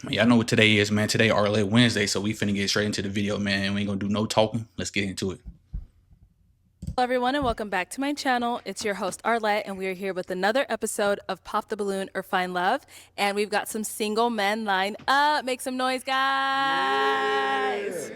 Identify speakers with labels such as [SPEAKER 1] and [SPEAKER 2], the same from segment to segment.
[SPEAKER 1] Y'all know what today is, man. Today Arlet Wednesday, so we finna get straight into the video, man. We ain't gonna do no talking. Let's get into it.
[SPEAKER 2] Hello everyone and welcome back to my channel. It's your host Arlette and we are here with another episode of Pop the Balloon or Find Love. And we've got some single men lined up. Make some noise, guys.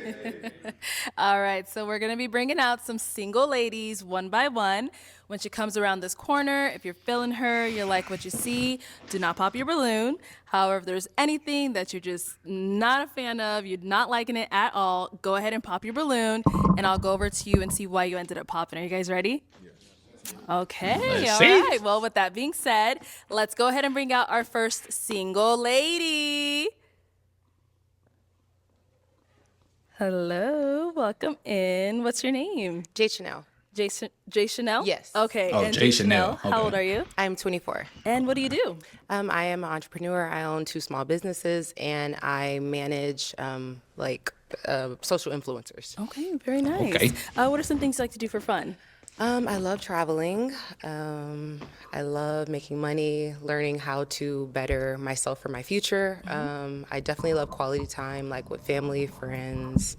[SPEAKER 2] All right, so we're gonna be bringing out some single ladies one by one. When she comes around this corner, if you're feeling her, you like what you see, do not pop your balloon. However, if there's anything that you're just not a fan of, you're not liking it at all, go ahead and pop your balloon and I'll go over to you and see why you ended up popping. Are you guys ready? Okay,
[SPEAKER 1] Let's
[SPEAKER 2] all
[SPEAKER 1] see.
[SPEAKER 2] right. Well, with that being said, let's go ahead and bring out our first single lady. Hello, welcome in. What's your name?
[SPEAKER 3] J. Chanel.
[SPEAKER 2] J. Chanel?
[SPEAKER 3] Yes.
[SPEAKER 2] Okay.
[SPEAKER 1] Oh,
[SPEAKER 2] and
[SPEAKER 1] J. Chanel.
[SPEAKER 2] How old
[SPEAKER 1] Okay.
[SPEAKER 2] are you?
[SPEAKER 3] I'm 24.
[SPEAKER 2] And what do you do?
[SPEAKER 3] I am an entrepreneur. I own 2 small businesses, and I manage social influencers.
[SPEAKER 2] Okay, very nice.
[SPEAKER 1] Okay.
[SPEAKER 2] What are some things you like to do for fun?
[SPEAKER 3] I love traveling. I love making money, learning how to better myself for my future. I definitely love quality time, like with family, friends.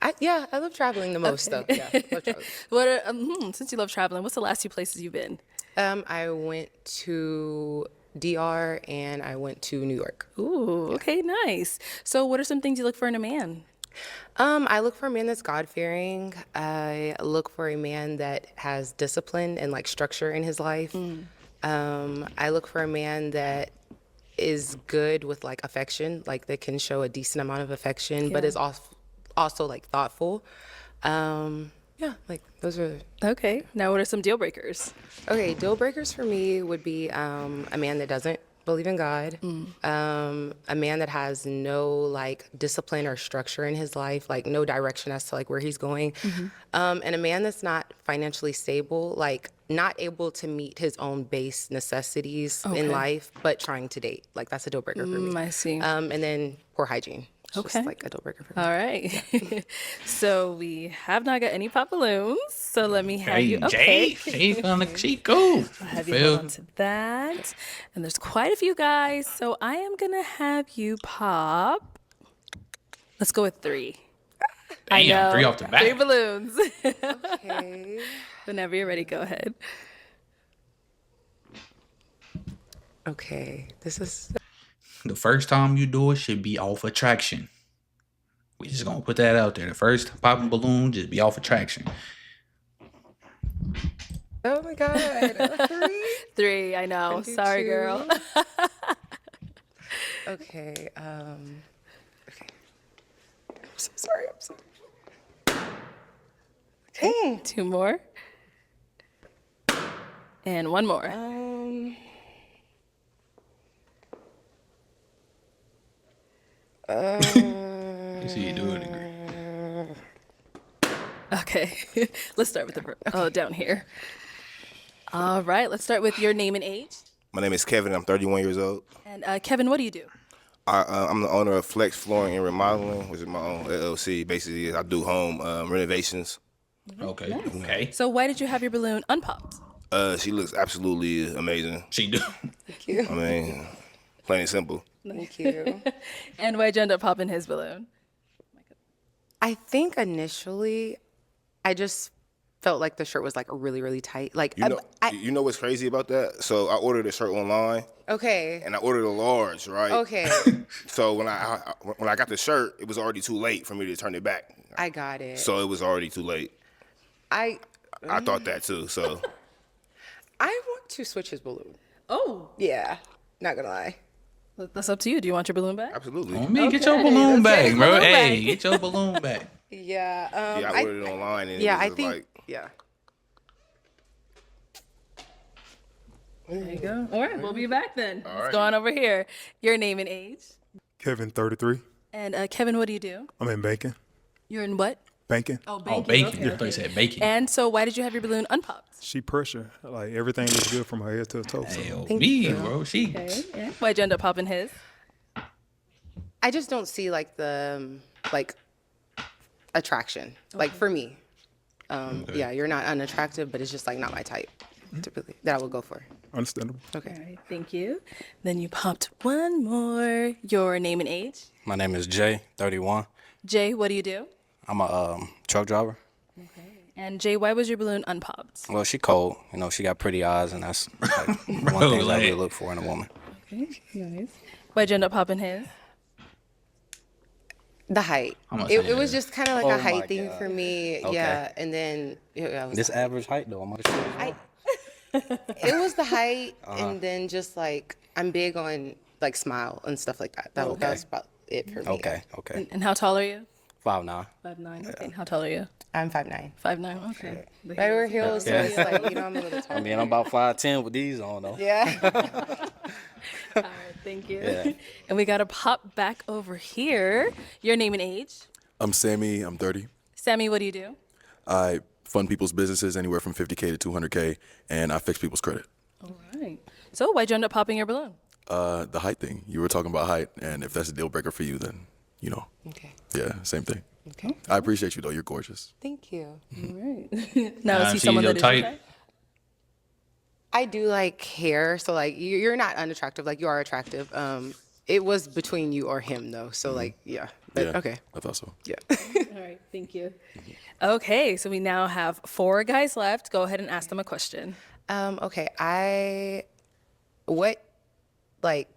[SPEAKER 3] I love traveling the most, though. Yeah, love traveling.
[SPEAKER 2] Since you love traveling, what's the last 2 places you've been?
[SPEAKER 3] I went to DR and I went to New York.
[SPEAKER 2] Ooh, okay, nice. So what are some things you look for in a man?
[SPEAKER 3] I look for a man that's God-fearing. I look for a man that has discipline and like structure in his life. I look for a man that is good with like affection, like that can show a decent amount of affection, but is also like thoughtful. Like those are.
[SPEAKER 2] Okay, now what are some deal breakers?
[SPEAKER 3] Okay, deal breakers for me would be a man that doesn't believe in God, a man that has no like discipline or structure in his life, like no direction as to like where he's going, and a man that's not financially stable, like not able to meet his own base necessities in life, but trying to date. Like that's a deal breaker for me.
[SPEAKER 2] I see.
[SPEAKER 3] And then poor hygiene. It's
[SPEAKER 2] Okay.
[SPEAKER 3] just like a deal breaker for me.
[SPEAKER 2] All right. So we have not got any pop balloons. So let me have you. Okay.
[SPEAKER 1] She cool.
[SPEAKER 2] I'll have you hold on to that. And there's quite a few guys. So I am going to have you pop. Let's go with 3. I
[SPEAKER 1] Damn,
[SPEAKER 2] know.
[SPEAKER 1] 3 off the bat.
[SPEAKER 2] 3 balloons.
[SPEAKER 3] Okay.
[SPEAKER 2] Whenever you're ready, go ahead.
[SPEAKER 3] Okay. This is.
[SPEAKER 1] The first time you do it should be off attraction. We just gonna put that out there. The first popping balloon just be off attraction.
[SPEAKER 3] Oh my God.
[SPEAKER 2] 3, I know.
[SPEAKER 3] do
[SPEAKER 2] Sorry,
[SPEAKER 3] 2.
[SPEAKER 2] girl.
[SPEAKER 3] Okay. Okay. I'm so sorry. I'm so.
[SPEAKER 2] Okay. 2 more. And 1 more.
[SPEAKER 1] Let's see you do it again.
[SPEAKER 2] Okay. Let's start with down here. All right. Let's start with your name and age.
[SPEAKER 4] My name is Kevin. I'm 31 years old.
[SPEAKER 2] And Kevin, what do you do?
[SPEAKER 4] I'm the owner of Flex Flooring and Remodeling, which is my own LLC. Basically, I do home renovations.
[SPEAKER 1] Okay. Okay.
[SPEAKER 2] So why did you have your balloon unpopped?
[SPEAKER 4] She looks absolutely amazing.
[SPEAKER 1] She do.
[SPEAKER 3] Thank you.
[SPEAKER 4] I mean, plain and simple.
[SPEAKER 3] Thank you.
[SPEAKER 2] And why'd you end up popping his balloon?
[SPEAKER 3] I think initially, I just felt like the shirt was like really, really tight. Like,
[SPEAKER 4] You know what's crazy about that? So I ordered a shirt online,
[SPEAKER 3] okay.
[SPEAKER 4] and I ordered a large, right?
[SPEAKER 3] Okay.
[SPEAKER 4] So when I got the shirt, it was already too late for me to turn it back.
[SPEAKER 3] I got it.
[SPEAKER 4] So it was already too late. I thought that too. So
[SPEAKER 3] I want to switch his balloon.
[SPEAKER 2] Oh,
[SPEAKER 3] Yeah. Not gonna lie.
[SPEAKER 2] that's up to you. Do you want your balloon back?
[SPEAKER 4] absolutely.
[SPEAKER 1] On me, get your balloon
[SPEAKER 2] let's get
[SPEAKER 1] back,
[SPEAKER 2] his
[SPEAKER 1] bro.
[SPEAKER 2] balloon
[SPEAKER 1] Hey,
[SPEAKER 2] back.
[SPEAKER 1] get your balloon back.
[SPEAKER 3] Yeah.
[SPEAKER 4] Yeah, I ordered it online, and
[SPEAKER 3] Yeah,
[SPEAKER 4] it
[SPEAKER 3] I
[SPEAKER 4] was
[SPEAKER 3] think.
[SPEAKER 4] like,
[SPEAKER 3] Yeah.
[SPEAKER 2] There you go. All right, we'll be back then. Let's
[SPEAKER 4] right.
[SPEAKER 2] go on over here. Your name and age.
[SPEAKER 5] Kevin, 33.
[SPEAKER 2] And Kevin, what do you do?
[SPEAKER 5] I'm in banking.
[SPEAKER 2] You're in what?
[SPEAKER 5] Banking.
[SPEAKER 2] Oh,
[SPEAKER 1] Oh,
[SPEAKER 2] banking.
[SPEAKER 1] bacon.
[SPEAKER 2] Okay,
[SPEAKER 1] I thought you said bacon.
[SPEAKER 2] And so why did you have your balloon unpopped?
[SPEAKER 5] She pressure. Like everything looks good from her head to her toe. So.
[SPEAKER 1] Hell,
[SPEAKER 3] Thank
[SPEAKER 1] me,
[SPEAKER 3] you.
[SPEAKER 1] bro. She.
[SPEAKER 2] Okay. Yeah. Why'd you end up popping his?
[SPEAKER 3] I just don't see like the attraction. Like for me. Yeah, you're not unattractive, but it's just like not my type typically that I would go for.
[SPEAKER 5] Understandable.
[SPEAKER 3] Okay.
[SPEAKER 2] All right, thank you. Then you popped one more. Your name and age.
[SPEAKER 6] My name is Jay, 31.
[SPEAKER 2] Jay, what do you do?
[SPEAKER 6] I'm a truck driver.
[SPEAKER 2] And Jay, why was your balloon unpopped?
[SPEAKER 6] Well, she cold. You know, she got pretty eyes, and that's like,
[SPEAKER 1] Bro,
[SPEAKER 6] one thing I
[SPEAKER 1] like-
[SPEAKER 6] really look for in a woman.
[SPEAKER 2] Okay, nice. Why'd you end up popping his?
[SPEAKER 3] The height.
[SPEAKER 1] I'm gonna
[SPEAKER 3] It
[SPEAKER 1] say
[SPEAKER 3] was
[SPEAKER 1] that.
[SPEAKER 3] just kind of like
[SPEAKER 6] Oh
[SPEAKER 3] a
[SPEAKER 6] my
[SPEAKER 3] height thing
[SPEAKER 6] God.
[SPEAKER 3] for me.
[SPEAKER 6] Okay.
[SPEAKER 3] Yeah, and then I was
[SPEAKER 6] This average height, though. I'm sure as well.
[SPEAKER 3] it was the height, and then just like I'm big on like smile and stuff like that. That was about it for me.
[SPEAKER 6] Okay.
[SPEAKER 2] And how tall are you?
[SPEAKER 6] 5'9".
[SPEAKER 2] 5'9". Okay. And how tall are you?
[SPEAKER 3] I'm 5'9".
[SPEAKER 2] 5'9". Okay.
[SPEAKER 3] I wear heels, so it's like I'm a little tall.
[SPEAKER 6] I mean, I'm about 5'10" with these on, though.
[SPEAKER 3] Yeah.
[SPEAKER 2] All right, thank you.
[SPEAKER 6] Yeah.
[SPEAKER 2] And we got to pop back over here. Your name and age.
[SPEAKER 7] I'm Sammy. I'm 30.
[SPEAKER 2] Sammy, what do you do?
[SPEAKER 7] I fund people's businesses anywhere from 50K to 200K, and I fix people's credit.
[SPEAKER 2] All right. So why'd you end up popping your balloon?
[SPEAKER 7] The height thing. You were talking about height, and if that's a deal breaker for you, then, you know,
[SPEAKER 3] Okay.
[SPEAKER 7] yeah, same thing.
[SPEAKER 3] Okay.
[SPEAKER 7] I appreciate you, though. You're gorgeous.
[SPEAKER 3] Thank you.
[SPEAKER 2] All right. Now, is he
[SPEAKER 1] see
[SPEAKER 2] someone
[SPEAKER 1] your
[SPEAKER 2] that is your
[SPEAKER 1] type?
[SPEAKER 2] type?
[SPEAKER 3] I do like hair, so like you're not unattractive. Like you are attractive. It was between you or him though. So like yeah. But,
[SPEAKER 7] Yeah.
[SPEAKER 3] Okay.
[SPEAKER 7] I thought so.
[SPEAKER 3] Yeah.
[SPEAKER 2] All right, thank you. Okay, so we now have 4 guys left. Go ahead and ask them a question.
[SPEAKER 3] Okay. What like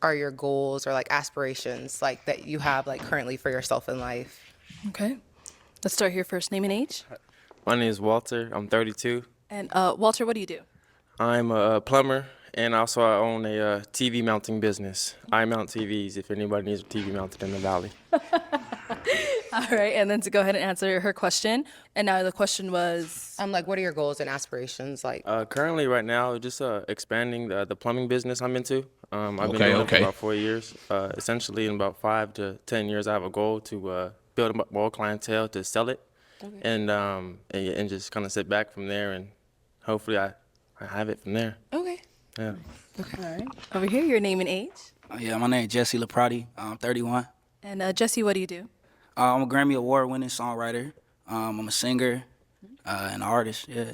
[SPEAKER 3] are your goals or like aspirations like that you have like currently for yourself in life?
[SPEAKER 2] Okay. Let's start here first. Name and age.
[SPEAKER 8] My name is Walter. I'm 32.
[SPEAKER 2] And Walter, what do you do?
[SPEAKER 8] I'm a plumber, and also I own a TV mounting business. I mount TVs if anybody needs a TV mounted in the valley.
[SPEAKER 2] All right, and then to go ahead and answer her question. And now the question was,
[SPEAKER 3] Like what are your goals and aspirations like?
[SPEAKER 8] Currently, right now, just expanding the plumbing business I'm into. I've been
[SPEAKER 1] Okay,
[SPEAKER 8] doing it
[SPEAKER 1] okay.
[SPEAKER 8] for about 4 years. Essentially, in about 5 to 10 years, I have a goal to build up more clientele to sell it, and just kind of sit back from there, and hopefully I have it from there.
[SPEAKER 3] Okay.
[SPEAKER 8] Yeah.
[SPEAKER 2] all right, over here, your name and age.
[SPEAKER 9] Yeah, my name is Jesse LaPrati. I'm 31.
[SPEAKER 2] And Jesse, what do you do?
[SPEAKER 9] I'm a Grammy Award-winning songwriter. I'm a singer, an artist. Yeah.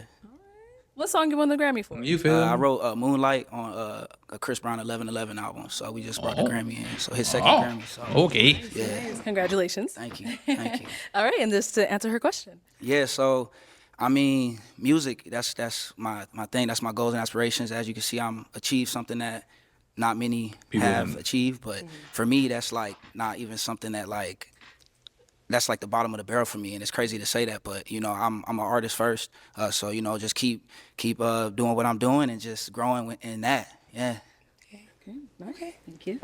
[SPEAKER 2] What song you won the Grammy for?
[SPEAKER 1] You feel?
[SPEAKER 9] I
[SPEAKER 1] me?
[SPEAKER 9] wrote Moonlight on a Chris Brown 1111 album, so we just brought the Grammy in. So his second
[SPEAKER 1] Oh,
[SPEAKER 9] Grammy. So
[SPEAKER 1] okay.
[SPEAKER 9] yeah,
[SPEAKER 2] Congratulations.
[SPEAKER 9] thank you, thank you.
[SPEAKER 2] All right, and just to answer her question.
[SPEAKER 9] Yeah, so I mean, music. That's my thing. That's my goals and aspirations. As you can see, I'm achieved something that not many
[SPEAKER 1] People
[SPEAKER 9] have
[SPEAKER 1] haven't.
[SPEAKER 9] achieved. But for me, that's like not even something that like. That's like the bottom of the barrel for me, and it's crazy to say that, but you know, I'm an artist first, so you know, just keep doing what I'm doing and just growing in that. Yeah.
[SPEAKER 2] Okay, thank you.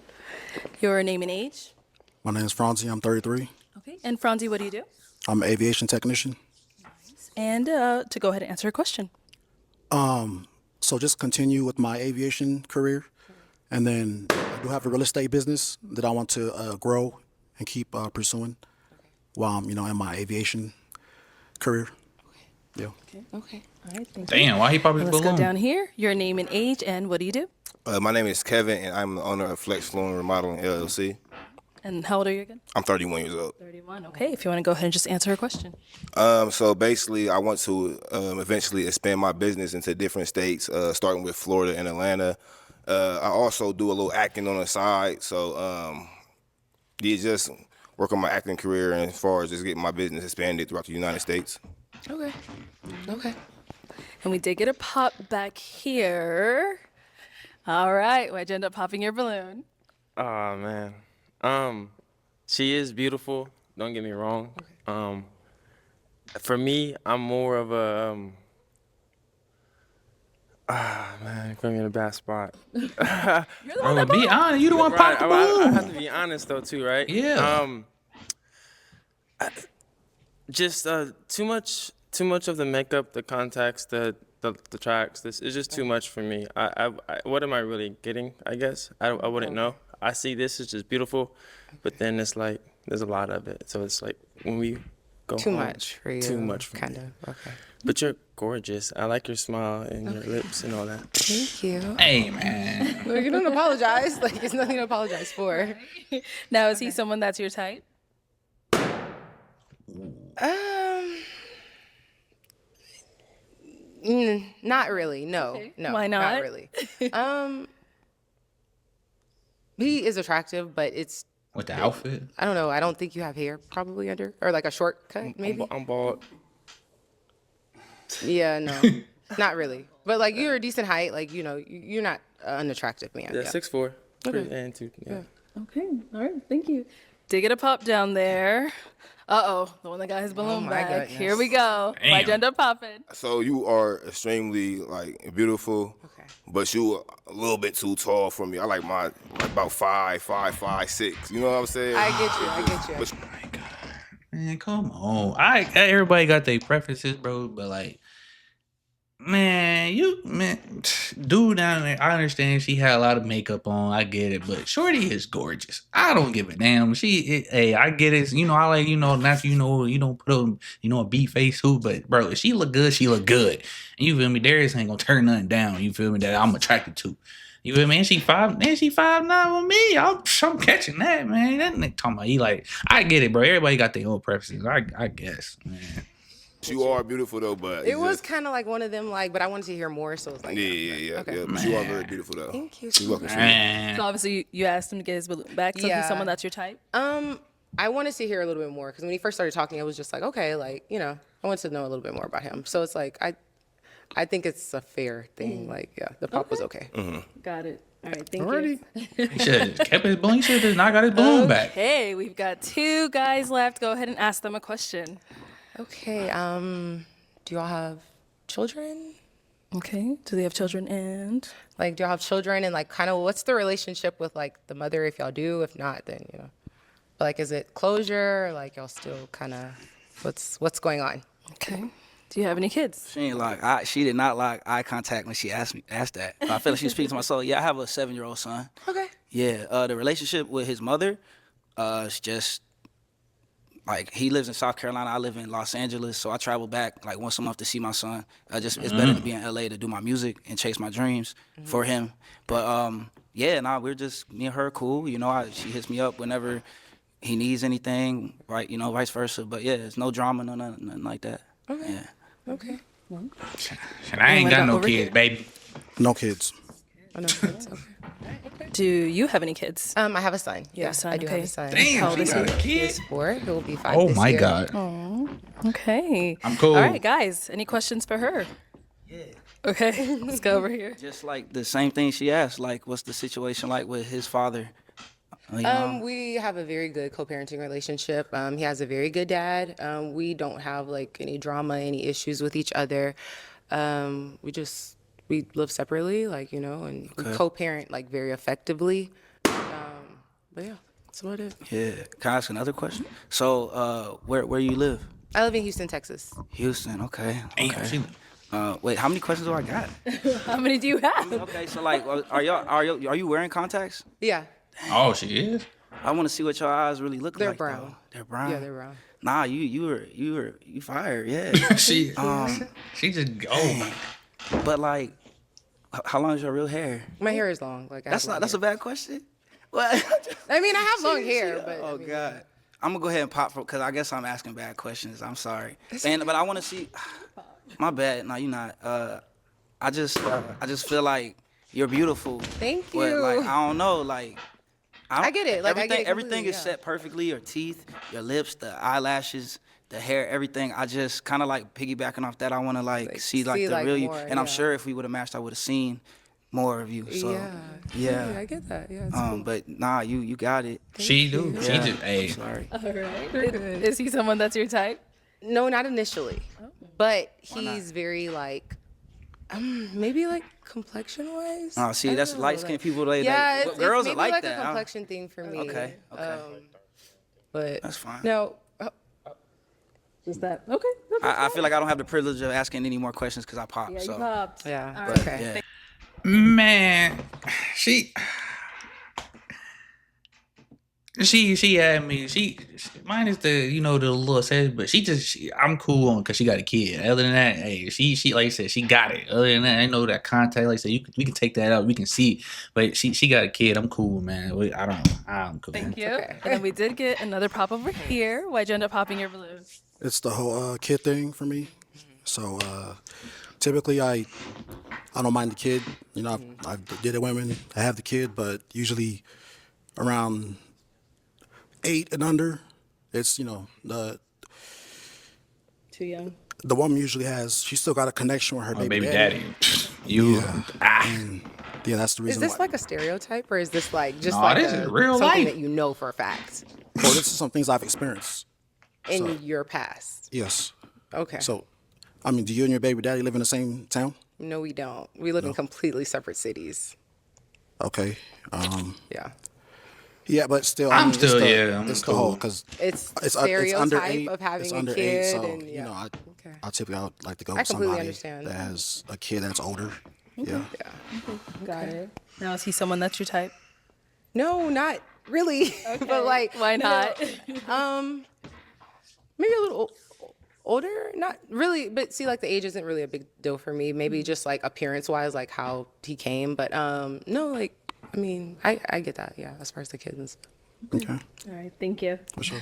[SPEAKER 2] Your name and age.
[SPEAKER 10] My name is Franzi. I'm 33.
[SPEAKER 2] Okay, and Franzi, what do you do?
[SPEAKER 10] I'm an aviation technician.
[SPEAKER 2] And to go ahead and answer her question.
[SPEAKER 10] So just continue with my aviation career. And then I do have a real estate business that I want to grow and keep pursuing while I'm, in my aviation career. Yeah.
[SPEAKER 3] Okay.
[SPEAKER 2] All right, thank you.
[SPEAKER 1] Damn, why he pop his
[SPEAKER 2] Let's go
[SPEAKER 1] balloon?
[SPEAKER 2] down here. Your name and age, and what do you do?
[SPEAKER 4] My name is Kevin, and I'm the owner of Flex Flooring Remodeling LLC.
[SPEAKER 2] And how old are you again?
[SPEAKER 4] I'm 31 years old.
[SPEAKER 2] 31. Okay, if you want to go ahead and just answer her question.
[SPEAKER 4] So basically, I want to eventually expand my business into different states, starting with Florida and Atlanta. I also do a little acting on the side, so just work on my acting career, and as far as just getting my business expanded throughout the United States.
[SPEAKER 3] Okay. Okay.
[SPEAKER 2] And we did get a pop back here. All right, why'd you end up popping your balloon?
[SPEAKER 8] Oh man. She is beautiful, don't get me wrong. For me, I'm more of a man, you put me in a bad spot.
[SPEAKER 1] Bro, be honest. You the one
[SPEAKER 8] Right,
[SPEAKER 1] pop the
[SPEAKER 8] I
[SPEAKER 1] balloon.
[SPEAKER 8] have to be honest though too, right?
[SPEAKER 1] Yeah.
[SPEAKER 8] Just too much of the makeup, the contacts, the tracks. This is just too much for me. I what am I really getting? I guess I wouldn't know. I see this is just beautiful, but then it's like there's a lot of it. So it's like when we go
[SPEAKER 3] Too
[SPEAKER 8] home,
[SPEAKER 3] much for you.
[SPEAKER 8] Too much for
[SPEAKER 3] kind
[SPEAKER 8] me.
[SPEAKER 3] of. Okay.
[SPEAKER 8] But you're gorgeous. I like your smile and your lips and all that.
[SPEAKER 3] Thank you.
[SPEAKER 1] Hey, man.
[SPEAKER 3] Well, you don't apologize. Like there's nothing to apologize for.
[SPEAKER 2] Now, is he someone that's your type?
[SPEAKER 3] Not really. No,
[SPEAKER 2] Okay.
[SPEAKER 3] no.
[SPEAKER 2] Why not?
[SPEAKER 3] really. He is attractive, but it's.
[SPEAKER 1] With the outfit?
[SPEAKER 3] I don't know. I don't think you have hair probably under, or like a short cut maybe.
[SPEAKER 8] I'm bald.
[SPEAKER 3] Yeah, no, not really. But like you're a decent height. Like you're not an unattractive man.
[SPEAKER 8] Yeah,
[SPEAKER 3] Yeah.
[SPEAKER 8] 6'4".
[SPEAKER 3] Okay.
[SPEAKER 8] And 2. Yeah.
[SPEAKER 2] Okay. All right. Thank you. Dig it a pop down there. Uh-oh. The one that got his balloon
[SPEAKER 3] my
[SPEAKER 2] back.
[SPEAKER 3] goodness.
[SPEAKER 2] Here we go. Why'd you end up popping?
[SPEAKER 4] So you are extremely like beautiful, but you a little bit too tall for me. I like my about 5'6". You know what I'm saying?
[SPEAKER 3] I get you.
[SPEAKER 4] But
[SPEAKER 1] Man, come on. Everybody got their preferences, bro, but like, man, dude down there, I understand she had a lot of makeup on. I get it, but Shorty is gorgeous. I don't give a damn. Hey, I get it. I like, not you don't put a beat face too, but bro, if she look good, she look good. And you feel me? Darius ain't gonna turn nothing down. You feel me? That I'm attracted to. You feel me? And she 5'9" with me. I'm catching that, man. That nigga talking about he like, I get it, bro. Everybody got their own preferences. I guess, man.
[SPEAKER 4] you are beautiful though, but
[SPEAKER 3] It was kind of like one of them, like, but I wanted to hear more, so it was like,
[SPEAKER 4] yeah.
[SPEAKER 3] Okay.
[SPEAKER 4] Yeah, but you are very beautiful though.
[SPEAKER 3] Thank you.
[SPEAKER 4] You're welcome.
[SPEAKER 1] Man.
[SPEAKER 2] So obviously you asked him to get his balloon back. So he's someone that's your type?
[SPEAKER 3] I wanted to hear a little bit more because when he first started talking, I was just like, okay, like, I wanted to know a little bit more about him. So it's like, I think it's a fair thing. Like, yeah, the pop was okay.
[SPEAKER 2] Got it. All right. Thank you.
[SPEAKER 1] He should have kept his balloon. He should have not got his balloon back.
[SPEAKER 2] Okay. We've got 2 guys left. Go ahead and ask them a question.
[SPEAKER 3] Okay. Do y'all have children?
[SPEAKER 2] Okay. Do they have children and?
[SPEAKER 3] Like, do y'all have children? And like, kind of, what's the relationship with like the mother? If y'all do, if not, then like, is it closure? Or, like, y'all still kind of, what's going on?
[SPEAKER 2] Okay. Do you have any kids?
[SPEAKER 9] She did not like eye contact when she asked that. I feel like she was speaking to my soul. Yeah, I have a 7-year-old son.
[SPEAKER 3] Okay.
[SPEAKER 9] Yeah, the relationship with his mother, it's just like he lives in South Carolina. I live in Los Angeles, so I travel back like once a month to see my son. It's better to be in LA to do my music and chase my dreams for him. But we're just me and her cool. She hits me up whenever he needs anything, right? Vice versa. But yeah, it's no drama, nothing like that.
[SPEAKER 3] Okay.
[SPEAKER 9] Yeah.
[SPEAKER 3] Okay.
[SPEAKER 1] And I ain't got no kids, baby.
[SPEAKER 10] No kids.
[SPEAKER 3] Oh, no kids. Okay.
[SPEAKER 2] Do you have any kids?
[SPEAKER 3] I have a son.
[SPEAKER 2] You have a son,
[SPEAKER 3] I do
[SPEAKER 2] okay.
[SPEAKER 3] have a son.
[SPEAKER 1] Damn, she got a
[SPEAKER 3] He
[SPEAKER 1] kid.
[SPEAKER 3] is 4. He will be 5
[SPEAKER 1] Oh
[SPEAKER 3] this
[SPEAKER 1] my
[SPEAKER 3] year.
[SPEAKER 1] God.
[SPEAKER 2] Oh, okay.
[SPEAKER 1] I'm cool.
[SPEAKER 2] All right, guys. Any questions for her? Yeah. Okay, let's go over here.
[SPEAKER 9] Just like the same thing she asked, like what's the situation like with his father?
[SPEAKER 3] We have a very good co-parenting relationship. He has a very good dad. We don't have like any drama, any issues with each other. We live separately, like, and we co-parent like very effectively. But yeah, that's what it is.
[SPEAKER 9] Yeah. Can I ask another question? So, where you live?
[SPEAKER 3] I live in Houston, Texas.
[SPEAKER 9] Houston. Okay.
[SPEAKER 1] Damn, she-
[SPEAKER 9] Wait, how many questions do I got?
[SPEAKER 2] How many do you have?
[SPEAKER 9] Okay, so like, are you wearing contacts?
[SPEAKER 3] Yeah,
[SPEAKER 1] Oh, she is?
[SPEAKER 9] I want to see what your eyes really look
[SPEAKER 3] They're
[SPEAKER 9] like.
[SPEAKER 3] brown.
[SPEAKER 9] Though. They're brown.
[SPEAKER 3] yeah, they're brown.
[SPEAKER 9] Nah, you fired. Yeah.
[SPEAKER 1] She just, oh.
[SPEAKER 9] But like, how long is your real hair?
[SPEAKER 3] My hair is long. Like
[SPEAKER 9] That's a bad question. What?
[SPEAKER 3] I mean, I have long hair, but
[SPEAKER 9] Oh
[SPEAKER 3] I mean,
[SPEAKER 9] God. I'm gonna go ahead and pop because I guess I'm asking bad questions. I'm sorry. But I want to see. My bad. No, you're not. I just feel like you're beautiful.
[SPEAKER 3] Thank
[SPEAKER 9] But
[SPEAKER 3] you.
[SPEAKER 9] like, I don't know. Like,
[SPEAKER 3] I get it. Like, I get it
[SPEAKER 9] everything
[SPEAKER 3] completely,
[SPEAKER 9] is set perfectly. Your teeth, your lips, the eyelashes, the hair, everything. I just kind of like piggybacking off that. I want to like see like
[SPEAKER 3] see,
[SPEAKER 9] the
[SPEAKER 3] like,
[SPEAKER 9] real you.
[SPEAKER 3] more,
[SPEAKER 9] And I'm
[SPEAKER 3] yeah.
[SPEAKER 9] sure if we would have matched, I would have seen more of you. So yeah.
[SPEAKER 3] I get that. Yeah, it's cool.
[SPEAKER 9] But nah, you got it.
[SPEAKER 1] She do. She
[SPEAKER 9] Yeah.
[SPEAKER 1] just, hey.
[SPEAKER 9] Sorry.
[SPEAKER 2] All right. Is he someone that's your type?
[SPEAKER 3] No, not initially, but he's very like, maybe like complexion wise.
[SPEAKER 9] Oh, see, that's light skinned people. They
[SPEAKER 3] Yeah, it's
[SPEAKER 9] girls
[SPEAKER 3] maybe
[SPEAKER 9] are like
[SPEAKER 3] like
[SPEAKER 9] that.
[SPEAKER 3] a complexion thing for me.
[SPEAKER 9] Okay.
[SPEAKER 3] But
[SPEAKER 9] That's fine.
[SPEAKER 3] no,
[SPEAKER 2] Is that okay?
[SPEAKER 9] I feel like I don't have the privilege of asking any more questions because I popped.
[SPEAKER 2] Yeah,
[SPEAKER 9] so
[SPEAKER 2] you popped.
[SPEAKER 3] yeah,
[SPEAKER 2] All
[SPEAKER 3] but
[SPEAKER 2] right.
[SPEAKER 3] okay.
[SPEAKER 9] yeah.
[SPEAKER 1] Man, she had me. She minus the the little says, but I'm cool on because she got a kid. Other than that, hey, she like I said, she got it. Other than that, I know that contact. Like I said, we can take that out. We can see, but she got a kid. I'm cool, man. I'm cool.
[SPEAKER 2] Thank you.
[SPEAKER 3] Okay.
[SPEAKER 2] And then we did get another pop over here. Why'd you end up popping your balloon?
[SPEAKER 10] It's the whole kid thing for me. So typically, I don't mind the kid. You know, I did it women. I have the kid, but usually around 8 and under, it's
[SPEAKER 2] Too young.
[SPEAKER 10] the woman usually she still got a connection with her
[SPEAKER 1] My
[SPEAKER 10] baby
[SPEAKER 1] baby
[SPEAKER 10] daddy.
[SPEAKER 1] daddy. You.
[SPEAKER 10] And yeah, that's the
[SPEAKER 3] Is
[SPEAKER 10] reason
[SPEAKER 3] this
[SPEAKER 10] why.
[SPEAKER 3] like a stereotype, or is this like just
[SPEAKER 1] No,
[SPEAKER 3] like
[SPEAKER 1] this is real
[SPEAKER 3] something
[SPEAKER 1] life.
[SPEAKER 3] that you know for a fact
[SPEAKER 10] Well, this is some things I've experienced.
[SPEAKER 3] in your past?
[SPEAKER 10] Yes.
[SPEAKER 3] Okay.
[SPEAKER 10] So, I mean, do you and your baby daddy live in the same town?
[SPEAKER 3] No, we don't. We live in completely separate cities.
[SPEAKER 10] Okay.
[SPEAKER 3] Yeah.
[SPEAKER 10] Yeah, but still,
[SPEAKER 1] I'm
[SPEAKER 10] it's
[SPEAKER 1] still-
[SPEAKER 10] the,
[SPEAKER 1] yeah, I'm
[SPEAKER 10] it's the
[SPEAKER 1] cool.
[SPEAKER 10] whole because
[SPEAKER 3] It's
[SPEAKER 10] it's
[SPEAKER 3] stereotype
[SPEAKER 10] under 8.
[SPEAKER 3] of having
[SPEAKER 10] it's
[SPEAKER 3] a
[SPEAKER 10] under
[SPEAKER 3] kid,
[SPEAKER 10] 8, so
[SPEAKER 3] and yeah.
[SPEAKER 10] I typically I would like to go
[SPEAKER 3] I
[SPEAKER 10] with
[SPEAKER 3] completely
[SPEAKER 10] somebody
[SPEAKER 3] understand.
[SPEAKER 10] that has a kid that's older. Yeah.
[SPEAKER 2] Got it. Now, is he someone that's your type?
[SPEAKER 3] No, not really. But like,
[SPEAKER 2] Why not?
[SPEAKER 3] Maybe a little older. Not really, but see, like the age isn't really a big deal for me. Maybe just like appearance wise, like how he came. But no, like I mean, I get that. Yeah, as far as the kids.
[SPEAKER 10] Okay.
[SPEAKER 2] All right, thank you.
[SPEAKER 10] For sure.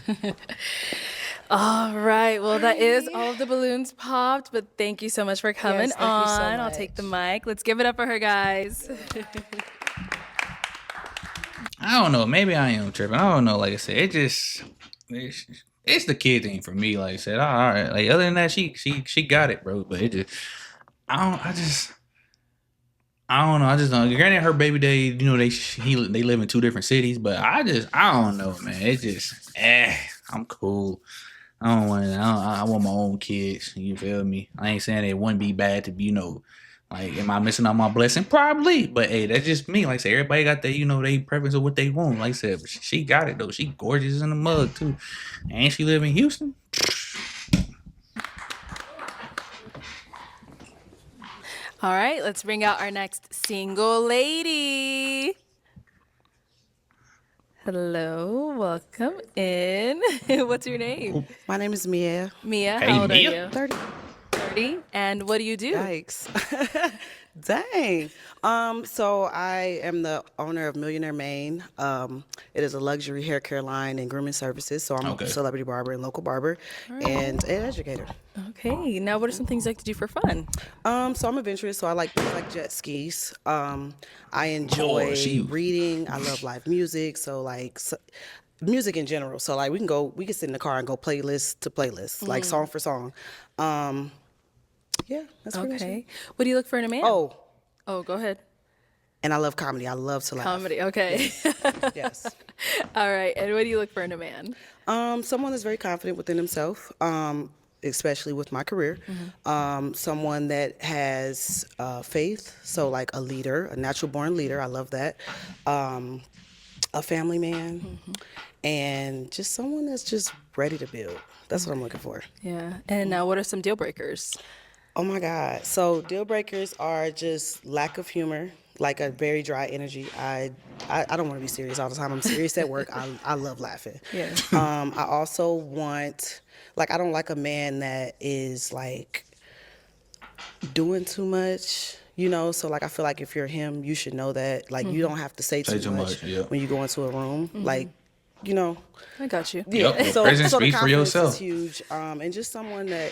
[SPEAKER 2] All right, well, that is all of the balloons popped, but thank you so much for coming
[SPEAKER 3] Yes, thank you so
[SPEAKER 2] on. I'll take the mic. Let's give it up for her, guys.
[SPEAKER 1] I don't know. Maybe I am tripping. I don't know. Like I said, it's the kid thing for me. Like I said, all right. Like other than that, she got it, bro. But it just, I don't know. I just don't. Granted, her baby daddy, you know, they live in 2 different cities. But I don't know, man. It just, I'm cool. I don't want. I want my own kids. You feel me? I ain't saying it wouldn't be bad to be, you know. Like, am I missing out my blessing? Probably. But hey, that's just me. Like I said, everybody got their, you know, they preference of what they want. Like I said, but she got it though. She gorgeous in the mug too. And she live in Houston.
[SPEAKER 2] All right, let's bring out our next single lady. Hello, welcome in. What's your name?
[SPEAKER 11] My name is Mia.
[SPEAKER 2] Mia,
[SPEAKER 1] Hey,
[SPEAKER 2] how old
[SPEAKER 1] Mia.
[SPEAKER 2] are you?
[SPEAKER 11] 30.
[SPEAKER 2] 30. And what do you do?
[SPEAKER 11] Yikes. Dang. So I am the owner of Millionaire Maine. It is a luxury hair care line and grooming services. So I'm
[SPEAKER 1] Okay.
[SPEAKER 11] a celebrity barber and local barber and an educator.
[SPEAKER 2] Okay, now what are some things you like to do for fun?
[SPEAKER 11] So I'm adventurous, so I like things like jet skis. I enjoy
[SPEAKER 1] she-
[SPEAKER 11] reading. I love live music. So like music in general. So like we can sit in the car and go playlist to playlist, like song for song. Yeah, that's pretty much it.
[SPEAKER 2] Okay. What do you look for in a man?
[SPEAKER 11] Oh,
[SPEAKER 2] go ahead.
[SPEAKER 11] and I love comedy. I love to laugh.
[SPEAKER 2] Comedy, okay.
[SPEAKER 11] Yes.
[SPEAKER 2] All right, and what do you look for in a man?
[SPEAKER 11] Someone that's very confident within himself, especially with my career. Someone that has faith, so like a leader, a natural born leader. I love that. A family man, and just someone that's just ready to build. That's what I'm looking for.
[SPEAKER 2] Yeah, and now what are some deal breakers?
[SPEAKER 11] Oh my God. So deal breakers are just lack of humor, like a very dry energy. I don't want to be serious all the time. I'm serious at work. I love laughing.
[SPEAKER 2] Yeah.
[SPEAKER 11] I also want, like, I don't like a man that is like doing too much. You know, so like I feel like if you're him, you should know that. Like you don't have to say too much
[SPEAKER 1] yeah.
[SPEAKER 11] when you go into a room. Like, you know.
[SPEAKER 2] I got you.
[SPEAKER 11] Yeah.
[SPEAKER 1] Yup, your presence
[SPEAKER 11] the
[SPEAKER 1] speaks for
[SPEAKER 11] confidence
[SPEAKER 1] yourself.
[SPEAKER 11] is huge. And just someone that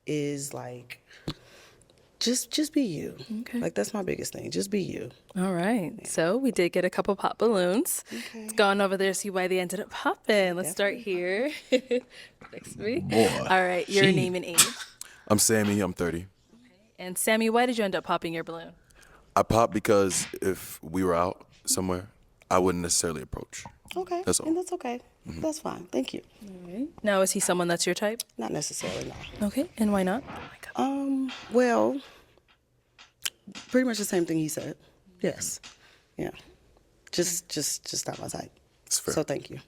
[SPEAKER 11] is like, just be you.
[SPEAKER 2] Okay.
[SPEAKER 11] Like that's my biggest thing. Just be you.
[SPEAKER 2] All right. So we did get a couple pop balloons. Let's go on over there, see why they ended up popping. Let's start here. Next to me.
[SPEAKER 1] Boy,
[SPEAKER 2] All right. Your
[SPEAKER 1] she-
[SPEAKER 2] name and age.
[SPEAKER 7] I'm Sammy. I'm 30.
[SPEAKER 2] And Sammy, why did you end up popping your balloon?
[SPEAKER 7] I popped because if we were out somewhere, I wouldn't necessarily approach.
[SPEAKER 11] Okay.
[SPEAKER 7] That's all.
[SPEAKER 11] And that's okay. That's fine. Thank you.
[SPEAKER 2] Now, is he someone that's your type?
[SPEAKER 11] Not necessarily, no.
[SPEAKER 2] Okay. And why not?
[SPEAKER 11] Well, pretty much the same thing he said. Yes. Yeah. Just not my type.
[SPEAKER 7] It's fair.
[SPEAKER 11] So thank you.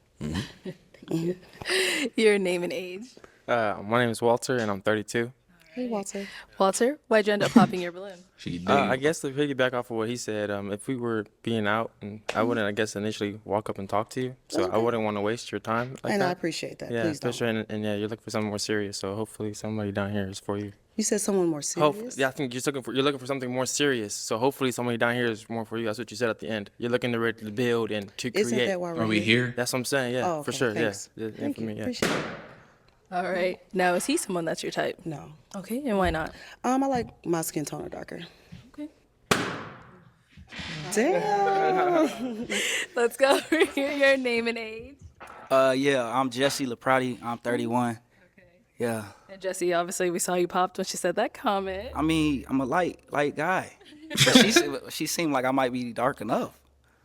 [SPEAKER 2] Your name and age.
[SPEAKER 8] My name is Walter, and I'm 32.
[SPEAKER 11] Hey, Walter.
[SPEAKER 2] Walter, why'd you end up popping your balloon?
[SPEAKER 1] She did.
[SPEAKER 8] I guess to piggyback off of what he said, if we were being out, and I wouldn't, I guess, initially walk up and talk to you. So I wouldn't want to waste your time like
[SPEAKER 11] And
[SPEAKER 8] that.
[SPEAKER 11] I appreciate that.
[SPEAKER 8] Yeah,
[SPEAKER 11] Please don't.
[SPEAKER 8] especially, and yeah, you're looking for something more serious. So hopefully somebody down here is for you.
[SPEAKER 11] You said someone more serious?
[SPEAKER 8] Yeah, I think you're looking for something more serious. So hopefully somebody down here is more for you. That's what you said at the end. You're looking to build and to
[SPEAKER 11] Isn't
[SPEAKER 8] create.
[SPEAKER 11] that why we're
[SPEAKER 1] Are we here?
[SPEAKER 8] That's what I'm saying. Yeah,
[SPEAKER 11] Oh,
[SPEAKER 8] for
[SPEAKER 11] okay,
[SPEAKER 8] sure.
[SPEAKER 11] thanks.
[SPEAKER 8] Yeah,
[SPEAKER 11] Thank
[SPEAKER 8] for
[SPEAKER 11] you.
[SPEAKER 8] me. Yeah.
[SPEAKER 11] Appreciate it.
[SPEAKER 2] All right. Now, is he someone that's your type?
[SPEAKER 11] No.
[SPEAKER 2] Okay, and why not?
[SPEAKER 11] I like my skin tone darker.
[SPEAKER 2] Okay.
[SPEAKER 11] Damn.
[SPEAKER 2] Let's go over here. Your name and age.
[SPEAKER 9] Yeah, I'm Jesse Laprati. I'm 31. Yeah.
[SPEAKER 2] And Jesse, obviously, we saw you popped when she said that comment.
[SPEAKER 9] I mean, I'm a light guy. But she seemed like I might be dark enough.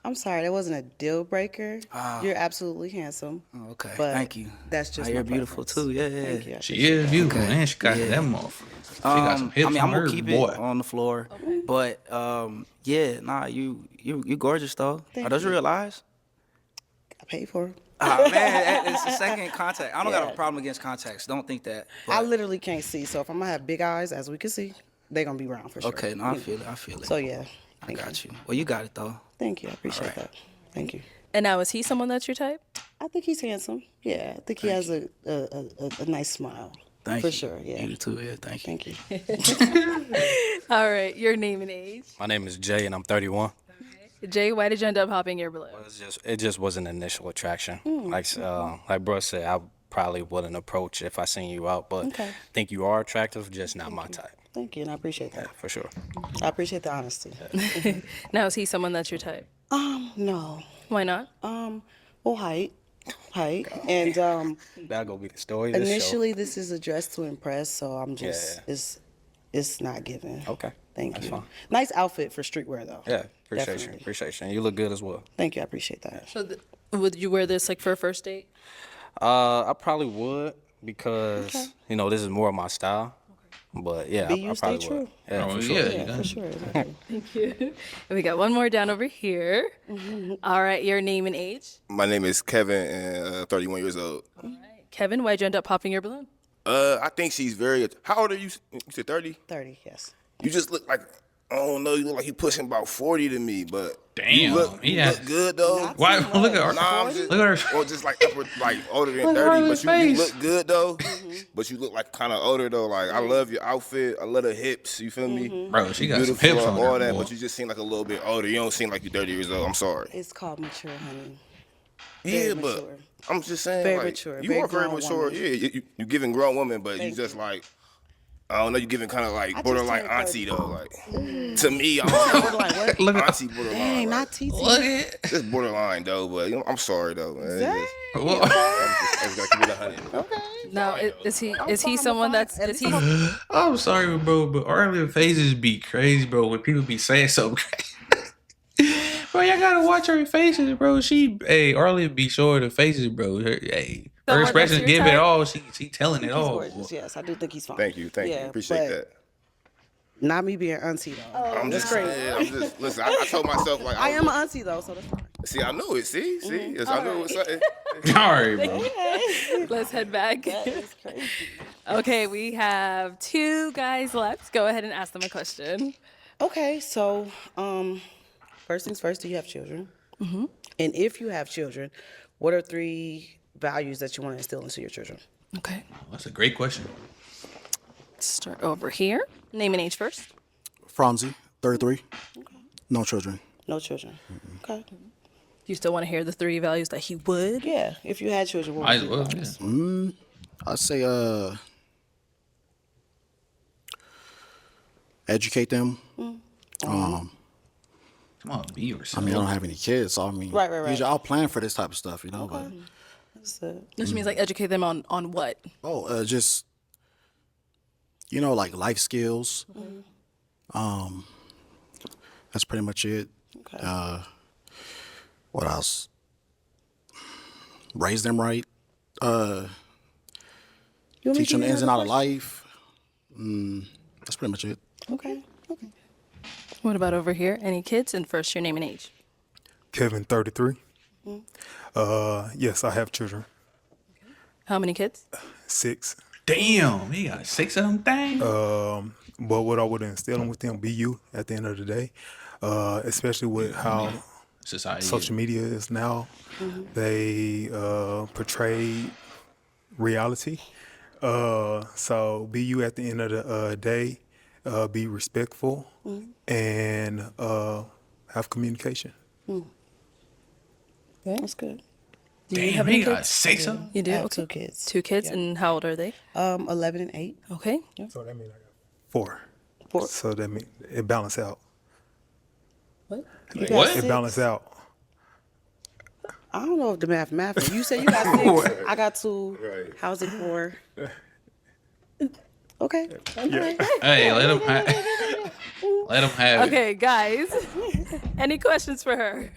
[SPEAKER 11] I'm sorry, that wasn't a deal breaker. You're absolutely handsome.
[SPEAKER 9] Oh, okay,
[SPEAKER 11] but
[SPEAKER 9] thank you.
[SPEAKER 11] That's just
[SPEAKER 9] You're
[SPEAKER 11] my
[SPEAKER 9] beautiful
[SPEAKER 11] preference.
[SPEAKER 9] too. Yeah,
[SPEAKER 11] Thank you. I
[SPEAKER 1] She is beautiful,
[SPEAKER 9] Okay.
[SPEAKER 1] man. She got
[SPEAKER 9] Yeah.
[SPEAKER 1] that motherfucker. She got some hips
[SPEAKER 9] I mean,
[SPEAKER 1] on
[SPEAKER 9] I'm
[SPEAKER 1] her,
[SPEAKER 9] gonna keep
[SPEAKER 1] boy.
[SPEAKER 9] it on the floor. But yeah, nah, you gorgeous though. Are those
[SPEAKER 11] you.
[SPEAKER 9] real eyes?
[SPEAKER 11] I paid for it.
[SPEAKER 9] Man, it's the second contact. I don't got a problem against contacts. Don't think that.
[SPEAKER 11] I literally can't see, so if I'm gonna have big eyes, as we can see, they're gonna be brown for sure.
[SPEAKER 9] Okay, no, I feel it. I feel it.
[SPEAKER 11] So yeah,
[SPEAKER 9] I got you. Well, you got it though.
[SPEAKER 11] thank you. I appreciate that. Thank you.
[SPEAKER 2] And now, is he someone that's your type?
[SPEAKER 11] I think he's handsome. Yeah, I think he has a nice smile.
[SPEAKER 9] Thank
[SPEAKER 11] for
[SPEAKER 9] you.
[SPEAKER 11] sure. Yeah.
[SPEAKER 9] You too. Yeah, thank you.
[SPEAKER 11] Thank you.
[SPEAKER 2] All right. Your name and age.
[SPEAKER 6] My name is Jay, and I'm 31.
[SPEAKER 2] Jay, why did you end up hopping your balloon?
[SPEAKER 6] It just wasn't initial attraction. Like bro said, I probably wouldn't approach if I seen you out, but
[SPEAKER 11] Okay.
[SPEAKER 6] think you are attractive, just not my type.
[SPEAKER 11] Thank you, and I appreciate that.
[SPEAKER 6] Yeah, for sure.
[SPEAKER 11] I appreciate the honesty.
[SPEAKER 2] Now, is he someone that's your type?
[SPEAKER 11] No.
[SPEAKER 2] Why not?
[SPEAKER 11] Well, height, and
[SPEAKER 6] That'll go be the story. Of this
[SPEAKER 11] initially this is addressed to impress, so I'm just it's not given.
[SPEAKER 6] show. Okay.
[SPEAKER 11] Thank
[SPEAKER 6] That's
[SPEAKER 11] you.
[SPEAKER 6] fine.
[SPEAKER 11] Nice outfit for streetwear though.
[SPEAKER 6] Yeah, appreciate you.
[SPEAKER 11] Definitely.
[SPEAKER 6] Appreciate you. And you look good as well.
[SPEAKER 11] Thank you. I appreciate that.
[SPEAKER 2] So, would you wear this like for a first date?
[SPEAKER 6] I probably would because this is more of my style. But yeah,
[SPEAKER 11] Be
[SPEAKER 6] I
[SPEAKER 11] you,
[SPEAKER 6] probably
[SPEAKER 11] stay
[SPEAKER 6] would.
[SPEAKER 11] true.
[SPEAKER 6] Yeah,
[SPEAKER 1] Oh,
[SPEAKER 6] for sure.
[SPEAKER 1] yeah.
[SPEAKER 11] Yeah, for sure. Exactly.
[SPEAKER 2] Thank you. And we got one more down over here. All right. Your name and age.
[SPEAKER 4] My name is Kevin, and 31 years old.
[SPEAKER 2] Kevin, why'd you end up popping your balloon?
[SPEAKER 4] I think she's very. How old are you? You said 30.
[SPEAKER 11] 30. Yes.
[SPEAKER 4] You just look like, I don't know, you look like you pushing about 40 to me, but
[SPEAKER 1] Damn,
[SPEAKER 4] you look good though.
[SPEAKER 1] Why? Look at her.
[SPEAKER 4] Nah, I'm just,
[SPEAKER 1] Look at her.
[SPEAKER 4] or just like upper, like older than
[SPEAKER 1] Look at
[SPEAKER 4] 30,
[SPEAKER 1] Harley's
[SPEAKER 4] but you
[SPEAKER 1] face.
[SPEAKER 4] look good though. But you look like kind of older though. Like I love your outfit, I love the hips. You feel me?
[SPEAKER 1] Bro, she got some
[SPEAKER 4] Beautiful,
[SPEAKER 1] hips on
[SPEAKER 4] all
[SPEAKER 1] her,
[SPEAKER 4] that.
[SPEAKER 1] boy.
[SPEAKER 4] But you just seem like a little bit older. You don't seem like you're 30 years old. I'm sorry.
[SPEAKER 11] It's called mature, honey.
[SPEAKER 4] Yeah,
[SPEAKER 11] Very
[SPEAKER 4] but
[SPEAKER 11] mature.
[SPEAKER 4] I'm just saying,
[SPEAKER 11] Very
[SPEAKER 4] like,
[SPEAKER 11] mature,
[SPEAKER 4] you
[SPEAKER 11] very
[SPEAKER 4] are very
[SPEAKER 11] grown
[SPEAKER 4] mature.
[SPEAKER 11] woman.
[SPEAKER 4] Yeah, you giving grown woman, but you
[SPEAKER 11] Thank
[SPEAKER 4] just like. I don't know, you giving kind of like
[SPEAKER 11] just
[SPEAKER 4] borderline
[SPEAKER 11] turned
[SPEAKER 4] auntie
[SPEAKER 11] 30.
[SPEAKER 4] though. Like to me, I'm
[SPEAKER 11] Borderline what?
[SPEAKER 1] Look at
[SPEAKER 4] auntie borderline.
[SPEAKER 11] Dang,
[SPEAKER 4] like,
[SPEAKER 11] not TT.
[SPEAKER 1] Look at.
[SPEAKER 4] It's borderline though, but I'm sorry though, man. It's
[SPEAKER 11] Dang.
[SPEAKER 4] just-
[SPEAKER 1] Whoa.
[SPEAKER 4] I just gotta keep it 100.
[SPEAKER 11] Okay.
[SPEAKER 2] Now, is he someone that's is he?
[SPEAKER 1] I'm sorry, bro, but Arlen faces be crazy, bro. When people be saying something crazy, bro, y'all gotta watch her faces, bro. Arlen be showing the faces, bro. Her
[SPEAKER 2] Someone that's
[SPEAKER 1] expressions
[SPEAKER 2] your
[SPEAKER 1] give it
[SPEAKER 2] type?
[SPEAKER 1] all. She telling it
[SPEAKER 11] He's
[SPEAKER 1] all.
[SPEAKER 11] gorgeous. Yes, I do think he's fine.
[SPEAKER 4] Thank you,
[SPEAKER 11] Yeah,
[SPEAKER 4] appreciate
[SPEAKER 11] but
[SPEAKER 4] that.
[SPEAKER 11] Not me being auntie though.
[SPEAKER 4] I'm just saying, listen. I told myself like
[SPEAKER 11] I am an auntie though, so that's fine.
[SPEAKER 4] See, I know it. See, yes, I know what's something.
[SPEAKER 1] All right, bro.
[SPEAKER 2] Let's head back.
[SPEAKER 11] That's crazy.
[SPEAKER 2] Okay, we have two guys left. Go ahead and ask them a question.
[SPEAKER 11] Okay, so first things first, do you have children? Mm-hmm. And if you have children, what are 3 values that you want to instill into your children?
[SPEAKER 2] Okay.
[SPEAKER 1] That's a great question.
[SPEAKER 2] Let's start over here. Name and age first.
[SPEAKER 10] Franzi, 33. No children.
[SPEAKER 11] No children. Okay.
[SPEAKER 2] Do you still want to hear the 3 values that he would?
[SPEAKER 11] Yeah, if you had children, what
[SPEAKER 1] Might
[SPEAKER 11] would
[SPEAKER 1] as
[SPEAKER 11] you
[SPEAKER 1] well. Yeah.
[SPEAKER 10] I'd say educate them.
[SPEAKER 1] Come on, be yourself.
[SPEAKER 10] I mean, I don't have any kids, so I mean,
[SPEAKER 11] Right.
[SPEAKER 10] usually I'll plan for this type of stuff, you know. But
[SPEAKER 2] Which means like educate them on what?
[SPEAKER 10] just like life skills. That's pretty much it.
[SPEAKER 11] Okay.
[SPEAKER 10] What else? Raise them right.
[SPEAKER 11] You want me to
[SPEAKER 10] Teach them
[SPEAKER 11] give
[SPEAKER 10] the
[SPEAKER 11] you
[SPEAKER 10] ins and out
[SPEAKER 11] another
[SPEAKER 10] of life. That's pretty much it.
[SPEAKER 11] question? Okay.
[SPEAKER 2] What about over here? Any kids? And first, your name and age.
[SPEAKER 5] Kevin, 33. Yes, I have children.
[SPEAKER 2] How many kids?
[SPEAKER 5] 6.
[SPEAKER 1] Damn, he got 6 of them things.
[SPEAKER 5] But what I would instill with them, be you at the end of the day, especially with how
[SPEAKER 1] Society.
[SPEAKER 5] social media is now. They portray reality. So be you at the end of the day, be respectful, and have communication.
[SPEAKER 11] That's good.
[SPEAKER 2] Do you
[SPEAKER 1] Damn,
[SPEAKER 2] have
[SPEAKER 1] he
[SPEAKER 2] any
[SPEAKER 1] got
[SPEAKER 2] kids?
[SPEAKER 1] 6 of them?
[SPEAKER 2] You do?
[SPEAKER 11] I have
[SPEAKER 2] Okay.
[SPEAKER 11] 2 kids.
[SPEAKER 2] 2 kids, and how old are they?
[SPEAKER 11] 11 and 8.
[SPEAKER 2] Okay.
[SPEAKER 5] So that means I got 4.
[SPEAKER 11] 4.
[SPEAKER 5] So that means it balance out.
[SPEAKER 2] What?
[SPEAKER 1] What?
[SPEAKER 5] It balance out.
[SPEAKER 11] I don't know if the math. You said you got 6. I got 2.
[SPEAKER 4] Right.
[SPEAKER 11] How's it 4? Okay.
[SPEAKER 1] Hey, let him have. Let him have it.
[SPEAKER 2] Okay, guys. Any questions for her?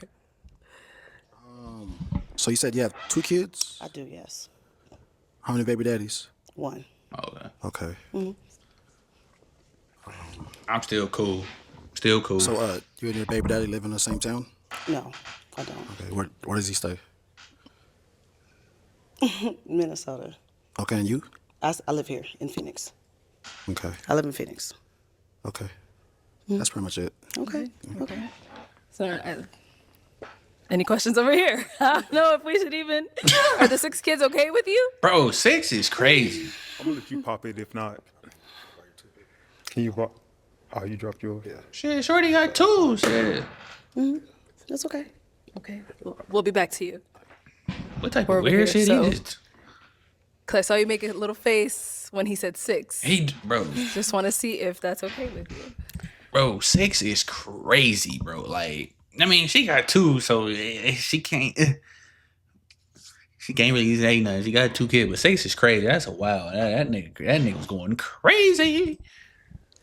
[SPEAKER 10] So you said you have 2 kids?
[SPEAKER 11] I do, yes.
[SPEAKER 10] How many baby daddies?
[SPEAKER 11] 1.
[SPEAKER 1] Okay.
[SPEAKER 10] Okay.
[SPEAKER 1] I'm still cool. Still cool.
[SPEAKER 10] So you and your baby daddy live in the same town?
[SPEAKER 11] No, I don't.
[SPEAKER 10] Okay. Where does he stay?
[SPEAKER 11] Minnesota.
[SPEAKER 10] Okay, and you?
[SPEAKER 11] I live here in Phoenix.
[SPEAKER 10] Okay.
[SPEAKER 11] I live in Phoenix.
[SPEAKER 10] Okay. That's pretty much it.
[SPEAKER 11] Okay. Okay.
[SPEAKER 2] So, any questions over here? I don't know if we should even. Are the 6 kids okay with you?
[SPEAKER 1] Bro, 6 is crazy.
[SPEAKER 5] I'm gonna let you pop it. If not, can you pop? Oh, you dropped yours. Yeah.
[SPEAKER 1] Shit, Shorty got 2. Shit.
[SPEAKER 11] That's okay.
[SPEAKER 2] Okay. We'll be back to you.
[SPEAKER 1] What type
[SPEAKER 2] We're
[SPEAKER 1] of
[SPEAKER 2] over
[SPEAKER 1] weird
[SPEAKER 2] here,
[SPEAKER 1] shit
[SPEAKER 2] so-
[SPEAKER 1] is it?
[SPEAKER 2] Cause I saw you make a little face when he said 6.
[SPEAKER 1] Bro,
[SPEAKER 2] Just want to see if that's okay with you.
[SPEAKER 1] bro, 6 is crazy, bro. Like, I mean, she got 2, so she can't. She can't really say nothing. She got 2 kids, but 6 is crazy. That's a wild. That nigga's going crazy.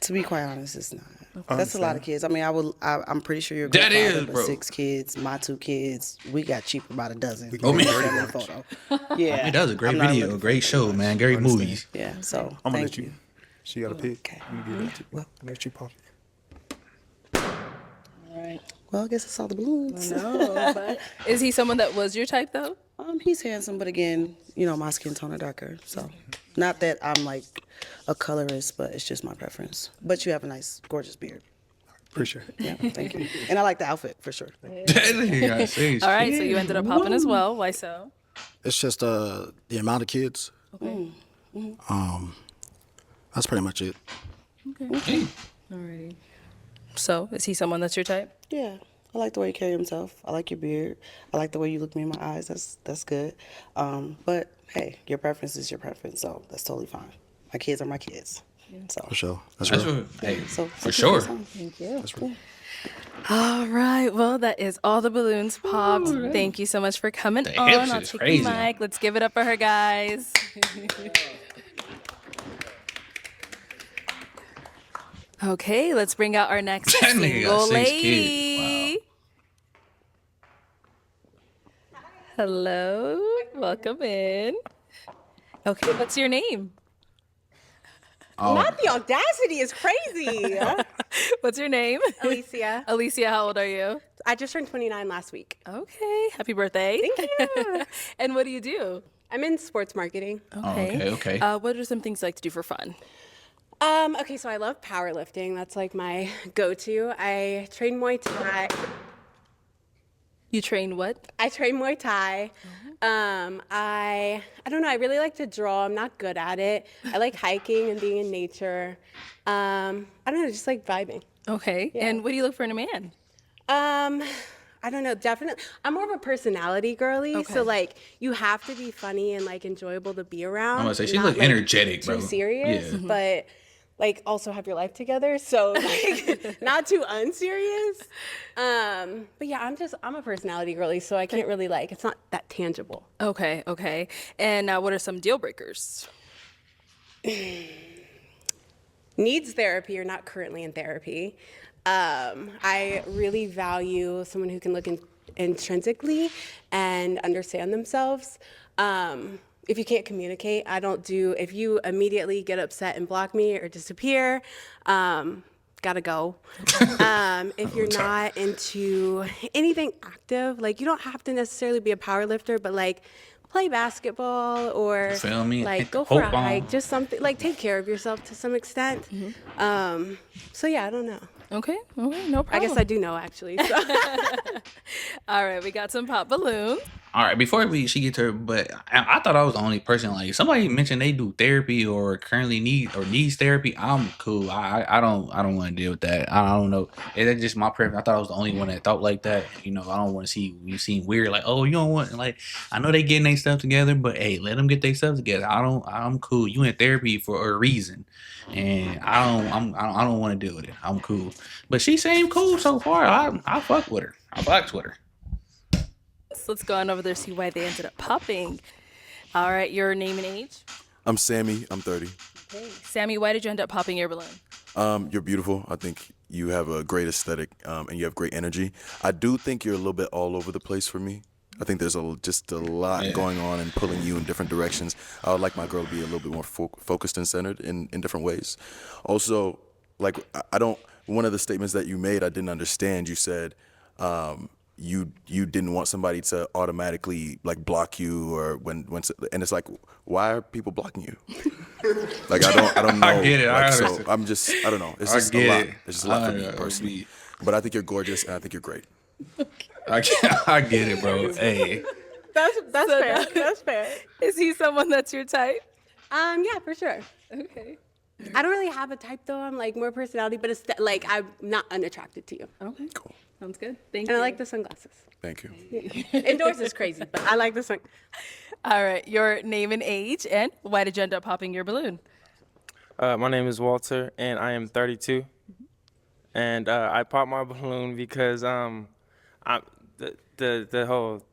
[SPEAKER 11] To be quite honest, it's not. That's a lot of kids. I mean, I'm pretty sure you're a good
[SPEAKER 1] That
[SPEAKER 11] father,
[SPEAKER 1] is,
[SPEAKER 11] but
[SPEAKER 1] bro.
[SPEAKER 11] 6 kids, my 2 kids, we got cheaper by the dozen.
[SPEAKER 1] Oh, man.
[SPEAKER 11] Photo. Yeah.
[SPEAKER 1] I mean, that was a great
[SPEAKER 11] I'm not
[SPEAKER 1] video,
[SPEAKER 11] looking
[SPEAKER 1] a great
[SPEAKER 11] for
[SPEAKER 1] show,
[SPEAKER 11] much.
[SPEAKER 1] man. Great movies.
[SPEAKER 11] Yeah. So
[SPEAKER 5] I'm gonna
[SPEAKER 11] thank
[SPEAKER 5] let you.
[SPEAKER 11] you.
[SPEAKER 5] She got a pick.
[SPEAKER 11] Okay.
[SPEAKER 5] You give it to well, let you pop it.
[SPEAKER 2] All right.
[SPEAKER 11] Well, I guess I saw the balloons.
[SPEAKER 2] No, but is he someone that was your type though?
[SPEAKER 11] He's handsome, but again, my skin tone are darker. So, not that I'm like a colorist, but it's just my preference. But you have a nice, gorgeous beard.
[SPEAKER 5] Appreciate it.
[SPEAKER 11] Yeah, thank you. And I like the outfit for sure.
[SPEAKER 2] All right, so you ended up popping as well. Why so?
[SPEAKER 10] It's just the amount of kids.
[SPEAKER 2] Okay.
[SPEAKER 10] That's pretty much it.
[SPEAKER 2] Okay. Alrighty. So, is he someone that's your type?
[SPEAKER 11] Yeah, I like the way you carry himself. I like your beard. I like the way you look me in my eyes. That's good. But hey, your preference is your preference, so that's totally fine. My kids are my kids. So
[SPEAKER 10] For sure. That's
[SPEAKER 1] That's
[SPEAKER 10] real.
[SPEAKER 1] what, hey,
[SPEAKER 11] so
[SPEAKER 1] for sure.
[SPEAKER 2] Thank you.
[SPEAKER 10] That's real.
[SPEAKER 2] All right. Well, that is all the balloons popped. Thank you so much for coming
[SPEAKER 1] The
[SPEAKER 2] on.
[SPEAKER 1] hips
[SPEAKER 2] I'll
[SPEAKER 1] is
[SPEAKER 2] take
[SPEAKER 1] crazy.
[SPEAKER 2] the mic. Let's give it up for her, guys. Okay, let's bring out our next
[SPEAKER 1] That nigga got
[SPEAKER 2] single
[SPEAKER 1] 6
[SPEAKER 2] lady. Hello. Welcome in. Okay, what's your name?
[SPEAKER 1] Oh,
[SPEAKER 12] Not the audacity is crazy.
[SPEAKER 2] What's your name?
[SPEAKER 12] Alicia.
[SPEAKER 2] Alicia, how old are you?
[SPEAKER 12] I just turned 29 last week.
[SPEAKER 2] Okay, happy birthday.
[SPEAKER 12] Thank you.
[SPEAKER 2] And what do you do?
[SPEAKER 12] I'm in sports marketing.
[SPEAKER 1] okay.
[SPEAKER 2] What are some things you like to do for fun?
[SPEAKER 12] Okay, so I love powerlifting. That's like my go-to. I train Muay Thai.
[SPEAKER 2] You train what?
[SPEAKER 12] I train Muay Thai. I don't know. I really like to draw. I'm not good at it. I like hiking and being in nature. I don't know. Just like vibing.
[SPEAKER 2] Okay.
[SPEAKER 12] Yeah.
[SPEAKER 2] And what do you look for in a man?
[SPEAKER 12] I don't know. Definitely, I'm more of a personality girly.
[SPEAKER 2] Okay.
[SPEAKER 12] So like, you have to be funny and like enjoyable to be around.
[SPEAKER 1] I'm gonna say she
[SPEAKER 12] not,
[SPEAKER 1] look
[SPEAKER 12] like,
[SPEAKER 1] energetic, bro.
[SPEAKER 12] Too serious,
[SPEAKER 1] Yeah.
[SPEAKER 12] but like also have your life together. So like, not too unserious. But yeah, I'm a personality girly, so I can't really like. It's not that tangible.
[SPEAKER 2] Okay. Okay. And what are some deal breakers?
[SPEAKER 12] Needs therapy or not currently in therapy. I really value someone who can look intrinsically and understand themselves. If you can't communicate, if you immediately get upset and block me or disappear, gotta go. If you're not into anything active, like you don't have to necessarily be a power lifter, but like play basketball or
[SPEAKER 1] Feel me?
[SPEAKER 12] like
[SPEAKER 1] Hit
[SPEAKER 12] go
[SPEAKER 1] the
[SPEAKER 12] for a
[SPEAKER 1] hoop ball.
[SPEAKER 12] hike, just something like take care of yourself to some extent. So yeah, I don't know.
[SPEAKER 2] Okay. Okay. No problem.
[SPEAKER 12] I guess I do know actually. So.
[SPEAKER 2] All right. We got some pop balloons.
[SPEAKER 1] All right, before she get to her, but I thought I was the only person. Like somebody mentioned they do therapy or currently needs therapy. I'm cool. I don't want to deal with that. I don't know. It's just my preference. I thought I was the only one that thought like that. You know, I don't want to see you seem weird. Like, oh, you don't want like. I know they getting their stuff together, but hey, let them get their stuff together. I don't. I'm cool. You in therapy for a reason, and I don't want to deal with it. I'm cool. But she seemed cool so far. I fuck with her. I fucks with her.
[SPEAKER 2] So let's go on over there see why they ended up popping. All right, your name and age.
[SPEAKER 7] I'm Sammy. I'm 30.
[SPEAKER 2] Okay. Sammy, why did you end up popping your balloon?
[SPEAKER 7] You're beautiful. I think you have a great aesthetic, and you have great energy. I do think you're a little bit all over the place for me. I think there's just a lot going on and pulling you in different directions. I would like my girl to be a little bit more focused and centered in different ways. Also, like I don't. One of the statements that you made, I didn't understand. You said you didn't want somebody to automatically like block you or when and it's like, why are people blocking you? Like I don't know.
[SPEAKER 1] I get it.
[SPEAKER 7] Like,
[SPEAKER 1] I
[SPEAKER 7] so I don't know. It's just a lot. It's just a lot for me personally. But I think you're gorgeous and I think you're great.
[SPEAKER 1] I get it, bro. Hey.
[SPEAKER 12] That's fair. That's fair.
[SPEAKER 2] Is he someone that's your type?
[SPEAKER 12] Yeah, for sure.
[SPEAKER 2] Okay.
[SPEAKER 12] I don't really have a type though. I'm like more personality, but it's like I'm not unattracted to you.
[SPEAKER 2] Okay.
[SPEAKER 7] Cool.
[SPEAKER 2] Sounds good. Thank
[SPEAKER 12] And
[SPEAKER 2] you.
[SPEAKER 12] I like the sunglasses.
[SPEAKER 7] Thank you.
[SPEAKER 12] Indoors is crazy, but I like the sun.
[SPEAKER 2] All right, your name and age, and why did you end up popping your balloon?
[SPEAKER 8] My name is Walter, and I am 32. And I popped my balloon because the whole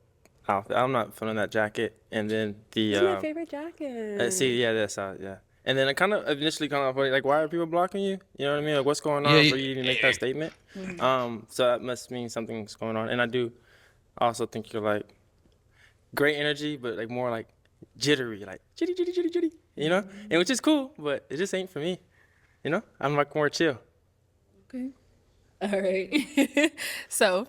[SPEAKER 8] outfit. I'm not feeling that jacket, and then the.
[SPEAKER 12] It's my favorite jacket.
[SPEAKER 8] See, yeah, that's yeah. And then I kind of initially kind of like, why are people blocking you? You know what I mean? Like, what's going on for you to even make that statement? So that must mean something's going on. And I do also think you're like great energy, but like more like jittery, like jitty, you know? And which is cool, but it just ain't for me. You know? I'm like more chill.
[SPEAKER 2] Okay. All right. So,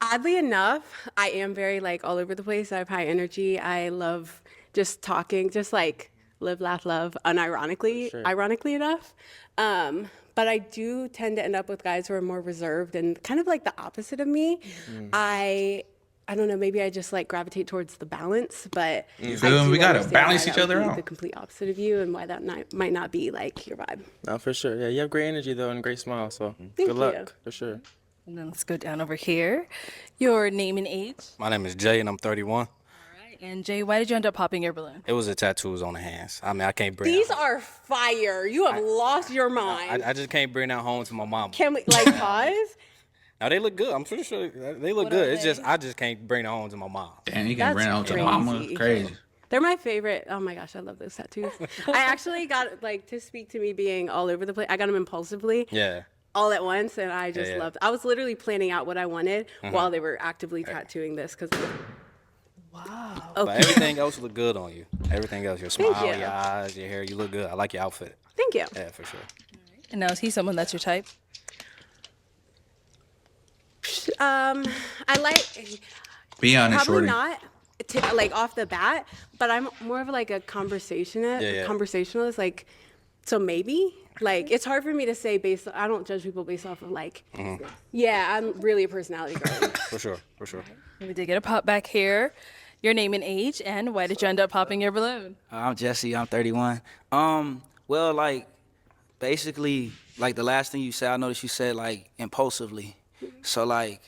[SPEAKER 12] oddly enough, I am very like all over the place. I have high energy. I love just talking, just like live, laugh, love, unironically, ironically enough. But I do tend to end up with guys who are more reserved and kind of like the opposite of me. I don't know, maybe I just like gravitate towards the balance, but
[SPEAKER 1] you feel me? We gotta balance each other out.
[SPEAKER 12] The complete opposite of you, and why that might not be like your vibe.
[SPEAKER 8] No, for sure. Yeah, you have great energy though and great smile, so good luck for sure.
[SPEAKER 2] And then let's go down over here. Your name and age.
[SPEAKER 6] My name is Jay, and I'm 31.
[SPEAKER 2] And Jay, why did you end up popping your balloon?
[SPEAKER 6] It was the tattoos on the hands. I mean, I can't bring.
[SPEAKER 12] These are fire. You have lost your mind.
[SPEAKER 6] I just can't bring that home to my mom.
[SPEAKER 12] Can we like pause?
[SPEAKER 6] Now they look good. I'm pretty sure they look good. It's just I just can't bring it home to my mom.
[SPEAKER 1] Damn, you can bring it home to mama. Crazy.
[SPEAKER 12] They're my favorite. Oh my gosh, I love those tattoos. I actually got like to speak to me being all over the place. I got them impulsively.
[SPEAKER 6] Yeah.
[SPEAKER 12] All at once, and I just loved. I was literally planning out what I wanted while they were actively tattooing this because.
[SPEAKER 2] Wow.
[SPEAKER 12] Okay.
[SPEAKER 6] But everything else look good on you. Everything else, your smile, your eyes, your hair, you look good. I like your outfit.
[SPEAKER 12] Thank you.
[SPEAKER 6] Yeah, for sure.
[SPEAKER 2] And now is he someone that's your type?
[SPEAKER 12] I like.
[SPEAKER 1] Be honest,
[SPEAKER 12] probably
[SPEAKER 1] shorty.
[SPEAKER 12] not. Like off the bat, but I'm more of like a conversationalist. Like, so maybe. Like, it's hard for me to say I don't judge people based off of like, yeah, I'm really a personality girl.
[SPEAKER 6] For sure.
[SPEAKER 2] We did get a pop back here. Your name and age, and why did you end up popping your balloon?
[SPEAKER 9] I'm Jesse. I'm 31. Well, like, basically, like the last thing you said, I noticed you said like impulsively. So like,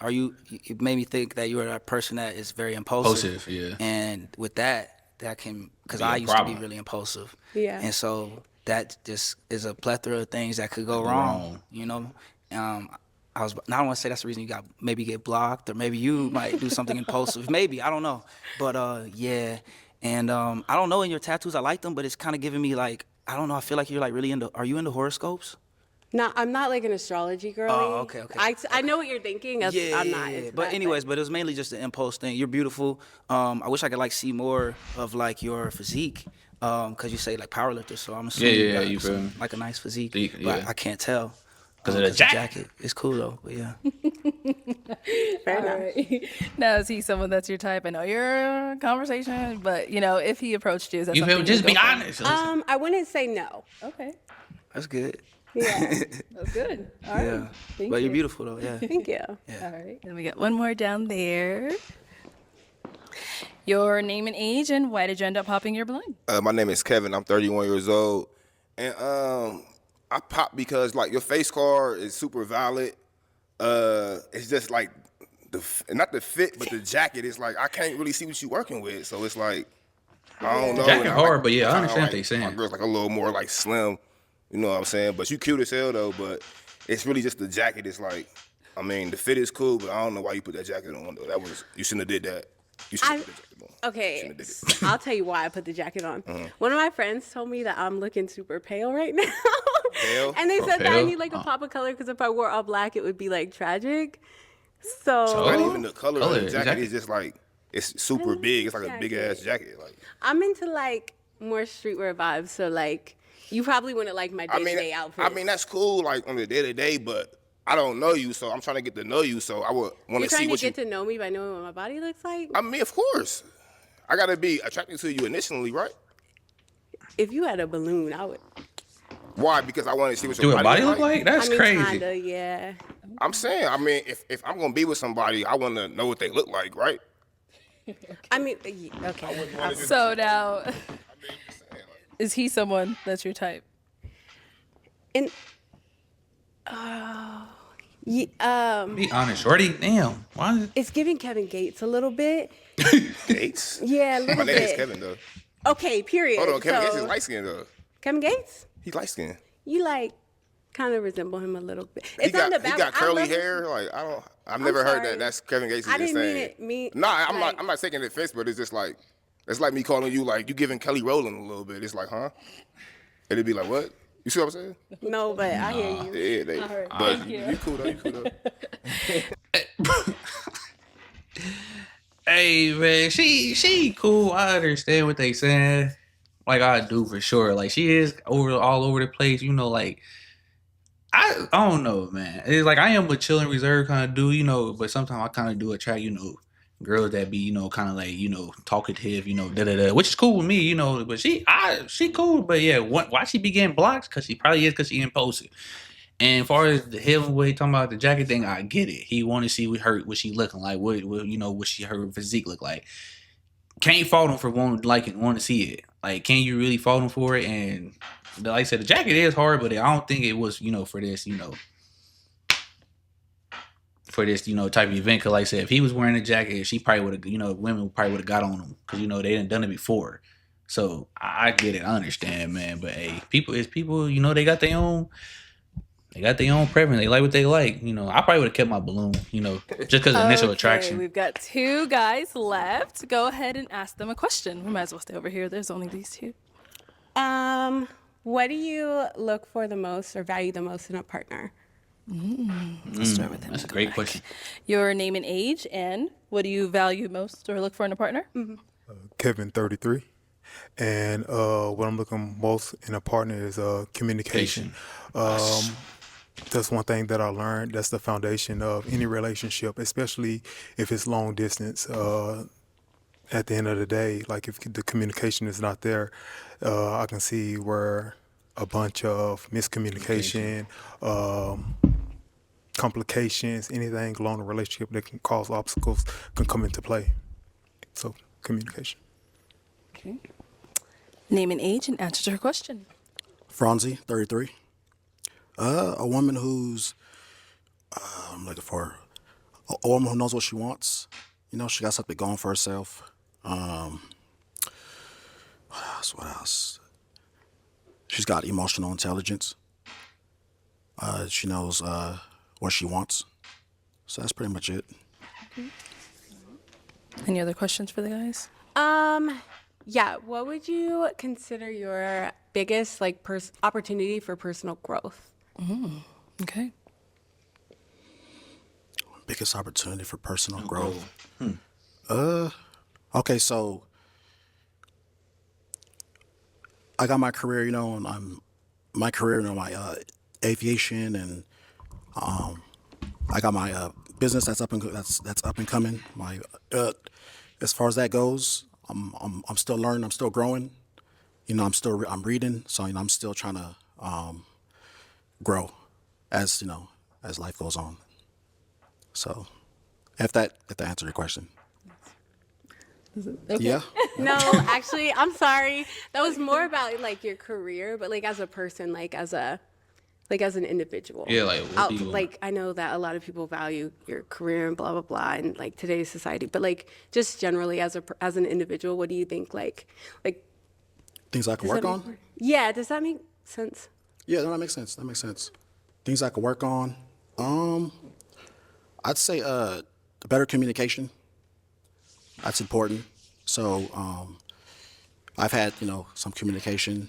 [SPEAKER 9] it made me think that you are a person that is very impulsive.
[SPEAKER 1] Yeah.
[SPEAKER 9] And with that can, because I used to be really impulsive.
[SPEAKER 12] Yeah.
[SPEAKER 9] And so that just is a plethora of things that could go wrong, you know? I don't want to say that's the reason you maybe get blocked, or maybe you might do something impulsive. Maybe, I don't know. But yeah. And I don't know, in your tattoos, I like them, but it's kind of giving me like, I don't know, I feel like you're like really are you into horoscopes?
[SPEAKER 12] No, I'm not like an astrology girl.
[SPEAKER 9] Oh, okay.
[SPEAKER 12] I know what you're thinking. I'm not into
[SPEAKER 9] but
[SPEAKER 12] that,
[SPEAKER 9] anyways, but it was mainly just the impulse thing. You're beautiful. I wish I could like see more of like your physique, cause you say like powerlifter, so I'm assuming
[SPEAKER 1] you feel me?
[SPEAKER 9] like a nice physique.
[SPEAKER 1] Yeah.
[SPEAKER 9] But I can't tell.
[SPEAKER 1] Cause of the jacket.
[SPEAKER 9] It's cool though, but yeah.
[SPEAKER 12] Fair enough.
[SPEAKER 2] Right. Now, is he someone that's your type? I know you're a conversation, but you know, if he approached you, is that
[SPEAKER 1] You feel
[SPEAKER 2] something
[SPEAKER 1] me? Just
[SPEAKER 2] you'd
[SPEAKER 1] be
[SPEAKER 2] go for?
[SPEAKER 1] honest.
[SPEAKER 12] I wouldn't say no.
[SPEAKER 2] Okay.
[SPEAKER 9] That's good.
[SPEAKER 12] Yeah.
[SPEAKER 2] That's good. All right.
[SPEAKER 9] Yeah.
[SPEAKER 2] Thank
[SPEAKER 9] But
[SPEAKER 2] you.
[SPEAKER 9] you're beautiful though, yeah.
[SPEAKER 12] Thank you.
[SPEAKER 9] Yeah.
[SPEAKER 2] All right. And we got one more down there. Your name and age, and why did you end up popping your balloon?
[SPEAKER 4] My name is Kevin. I'm 31 years old, and I pop because like your face card is super valid. It's just like not the fit, but the jacket. It's like I can't really see what you working with, so it's like I don't know.
[SPEAKER 1] Jacket
[SPEAKER 4] and I
[SPEAKER 1] hard,
[SPEAKER 4] like,
[SPEAKER 1] but yeah, I
[SPEAKER 4] kinda
[SPEAKER 1] understand what
[SPEAKER 4] like,
[SPEAKER 1] they saying.
[SPEAKER 4] My girl's like a little more like slim, you know what I'm saying? But you cute as hell though. But it's really just the jacket. It's like, I mean, the fit is cool, but I don't know why you put that jacket on though. You shouldn't have did that. You should have put that jacket on.
[SPEAKER 12] Okay, I'll tell you why I put the jacket on. One of my friends told me that I'm looking super pale right now.
[SPEAKER 4] Pale?
[SPEAKER 12] And they said that I
[SPEAKER 1] pale?
[SPEAKER 12] need like a pop of color because if I wore all black, it would be like tragic. So,
[SPEAKER 4] Not even the color of the jacket.
[SPEAKER 1] exactly.
[SPEAKER 4] It's just like it's super big. It's like a big ass jacket. Like
[SPEAKER 12] I'm into like more streetwear vibes. So like you probably wouldn't like my day-to-day outfit.
[SPEAKER 4] I mean that's cool like on the day to day, but I don't know you, so I'm trying to get to know you. So I would want
[SPEAKER 12] You're
[SPEAKER 4] to see
[SPEAKER 12] trying
[SPEAKER 4] what
[SPEAKER 12] to get to know me by knowing what my body looks like.
[SPEAKER 4] I mean, of course, I gotta be attracted to you initially, right?
[SPEAKER 12] If you had a balloon, I would.
[SPEAKER 4] Why? Because I want to see what
[SPEAKER 1] Do
[SPEAKER 4] your
[SPEAKER 1] a body look like? That's
[SPEAKER 12] I mean,
[SPEAKER 1] crazy.
[SPEAKER 12] kinda, yeah.
[SPEAKER 4] I'm saying, I mean, if I'm gonna be with somebody, I want to know what they look like, right?
[SPEAKER 12] I mean, okay.
[SPEAKER 2] So now, is he someone that's your type?
[SPEAKER 12] And
[SPEAKER 1] Be honest, shorty. Damn. Why?
[SPEAKER 12] it's giving Kevin Gates a little bit.
[SPEAKER 4] Gates.
[SPEAKER 12] Yeah, a little
[SPEAKER 4] My name is
[SPEAKER 12] bit.
[SPEAKER 4] Kevin though.
[SPEAKER 12] Okay, period.
[SPEAKER 4] Hold on, Kevin Gates
[SPEAKER 12] So-
[SPEAKER 4] is light skinned though.
[SPEAKER 12] Kevin Gates?
[SPEAKER 4] He's light skinned.
[SPEAKER 12] You like kind of resemble him a little bit.
[SPEAKER 4] He
[SPEAKER 12] It's on the back.
[SPEAKER 4] he got
[SPEAKER 12] I
[SPEAKER 4] curly
[SPEAKER 12] love his-
[SPEAKER 4] hair. Like I've never heard
[SPEAKER 12] sorry.
[SPEAKER 4] that. That's Kevin Gates.
[SPEAKER 12] I
[SPEAKER 4] Just
[SPEAKER 12] didn't mean
[SPEAKER 4] saying.
[SPEAKER 12] it. Me.
[SPEAKER 4] Nah,
[SPEAKER 12] like,
[SPEAKER 4] I'm not taking offense, but it's just like it's like me calling you like you giving Kelly Rowland a little bit. It's like, huh? It'd be like, what? You see what I'm saying?
[SPEAKER 12] No, but I hear you.
[SPEAKER 4] Yeah, but you cool though. You cool though.
[SPEAKER 1] Hey man, she cool. I understand what they saying. Like I do for sure. Like she is all over the place. You know, like I don't know, man. It's like I am a chill and reserved kind of dude, you know. But sometimes I kind of do attract, you know, girls that be, you know, kind of like, you know, talkative, you know, which is cool with me, you know. But she cool. But yeah, why she be getting blocked? Because she impulsive. And as far as the heavyweight talking about the jacket thing, I get it. He want to see what she looking like, what her physique look like. Can't fault him for want to see it. Like, can you really fault him for it? And like I said, the jacket is hard, but I don't think it was, you know, for this, you know, type of event. Cause like I said, if he was wearing a jacket, she probably would have, you know, women probably would have got on him because, you know, they done it before. So I get it, I understand, man. But hey, people, you know, they got their own preference. They like what they like. You know, I probably would have kept my balloon, you know, just because of initial attraction.
[SPEAKER 2] We've got 2 guys left. Go ahead and ask them a question. We might as well stay over here. There's only these 2.
[SPEAKER 12] What do you look for the most or value the most in a partner?
[SPEAKER 2] Let's start with him.
[SPEAKER 1] That's a great question.
[SPEAKER 2] Your name and age, and what do you value most or look for in a partner?
[SPEAKER 5] Kevin, 33. And what I'm looking most in a partner is communication. That's one thing that I learned. That's the foundation of any relationship, especially if it's long distance. At the end of the day, like if the communication is not there, I can see where a bunch of miscommunication, complications, anything along the relationship that can cause obstacles can come into play. So communication.
[SPEAKER 2] Okay. Name and age and answer to her question.
[SPEAKER 10] Franzi, 33. A woman who's, I'm looking for a woman who knows what she wants. You know, she got something going for herself. What else? She's got emotional intelligence. She knows what she wants. So that's pretty much it.
[SPEAKER 2] Any other questions for the guys?
[SPEAKER 12] Yeah. What would you consider your biggest like opportunity for personal growth?
[SPEAKER 2] Okay.
[SPEAKER 10] Biggest opportunity for personal growth. Okay, so I got my career, you know, and my aviation, and I got my business that's up and coming. My as far as that goes, I'm still learning, I'm still growing. You know, I'm reading, so you know, I'm still trying to grow as life goes on. So, if that answered your question. Yeah.
[SPEAKER 12] No, actually, I'm sorry. That was more about like your career, but like as a person, like as an individual.
[SPEAKER 1] Yeah, like, what do you want?
[SPEAKER 12] Like I know that a lot of people value your career and blah blah blah in like today's society, but like just generally as an individual, what do you think like
[SPEAKER 10] Things I can
[SPEAKER 12] does
[SPEAKER 10] work
[SPEAKER 12] that
[SPEAKER 10] on?
[SPEAKER 12] Yeah, does that make sense?
[SPEAKER 10] Yeah, no, that makes sense. That makes sense. Things I can work on. I'd say better communication. That's important. So I've had, some communication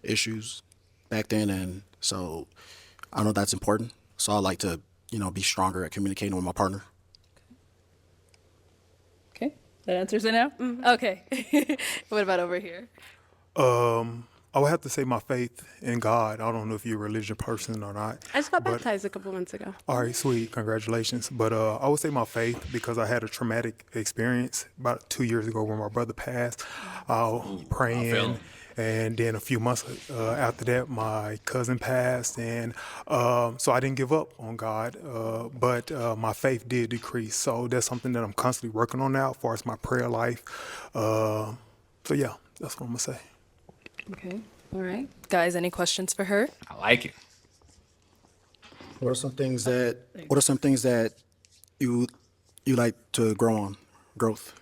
[SPEAKER 10] issues back then, and so I know that's important. So I like to, be stronger at communicating with my partner.
[SPEAKER 2] Okay, that answers it now? Okay. What about over here?
[SPEAKER 5] I would have to say my faith in God. I don't know if you're a religious person or not.
[SPEAKER 12] I just got
[SPEAKER 5] but-
[SPEAKER 12] baptized a couple months ago.
[SPEAKER 5] All right, sweet. Congratulations. But I would say my faith because I had a traumatic experience about 2 years ago when my brother passed. Praying. And then a few months after that, my cousin passed. And so I didn't give up on God, but my faith did decrease. So that's something that I'm constantly working on now as far as my prayer life. So yeah, that's what I'm going to say.
[SPEAKER 2] Okay. All right. Guys, any questions for her?
[SPEAKER 1] I like it.
[SPEAKER 10] What are some things that you like to grow on? Growth.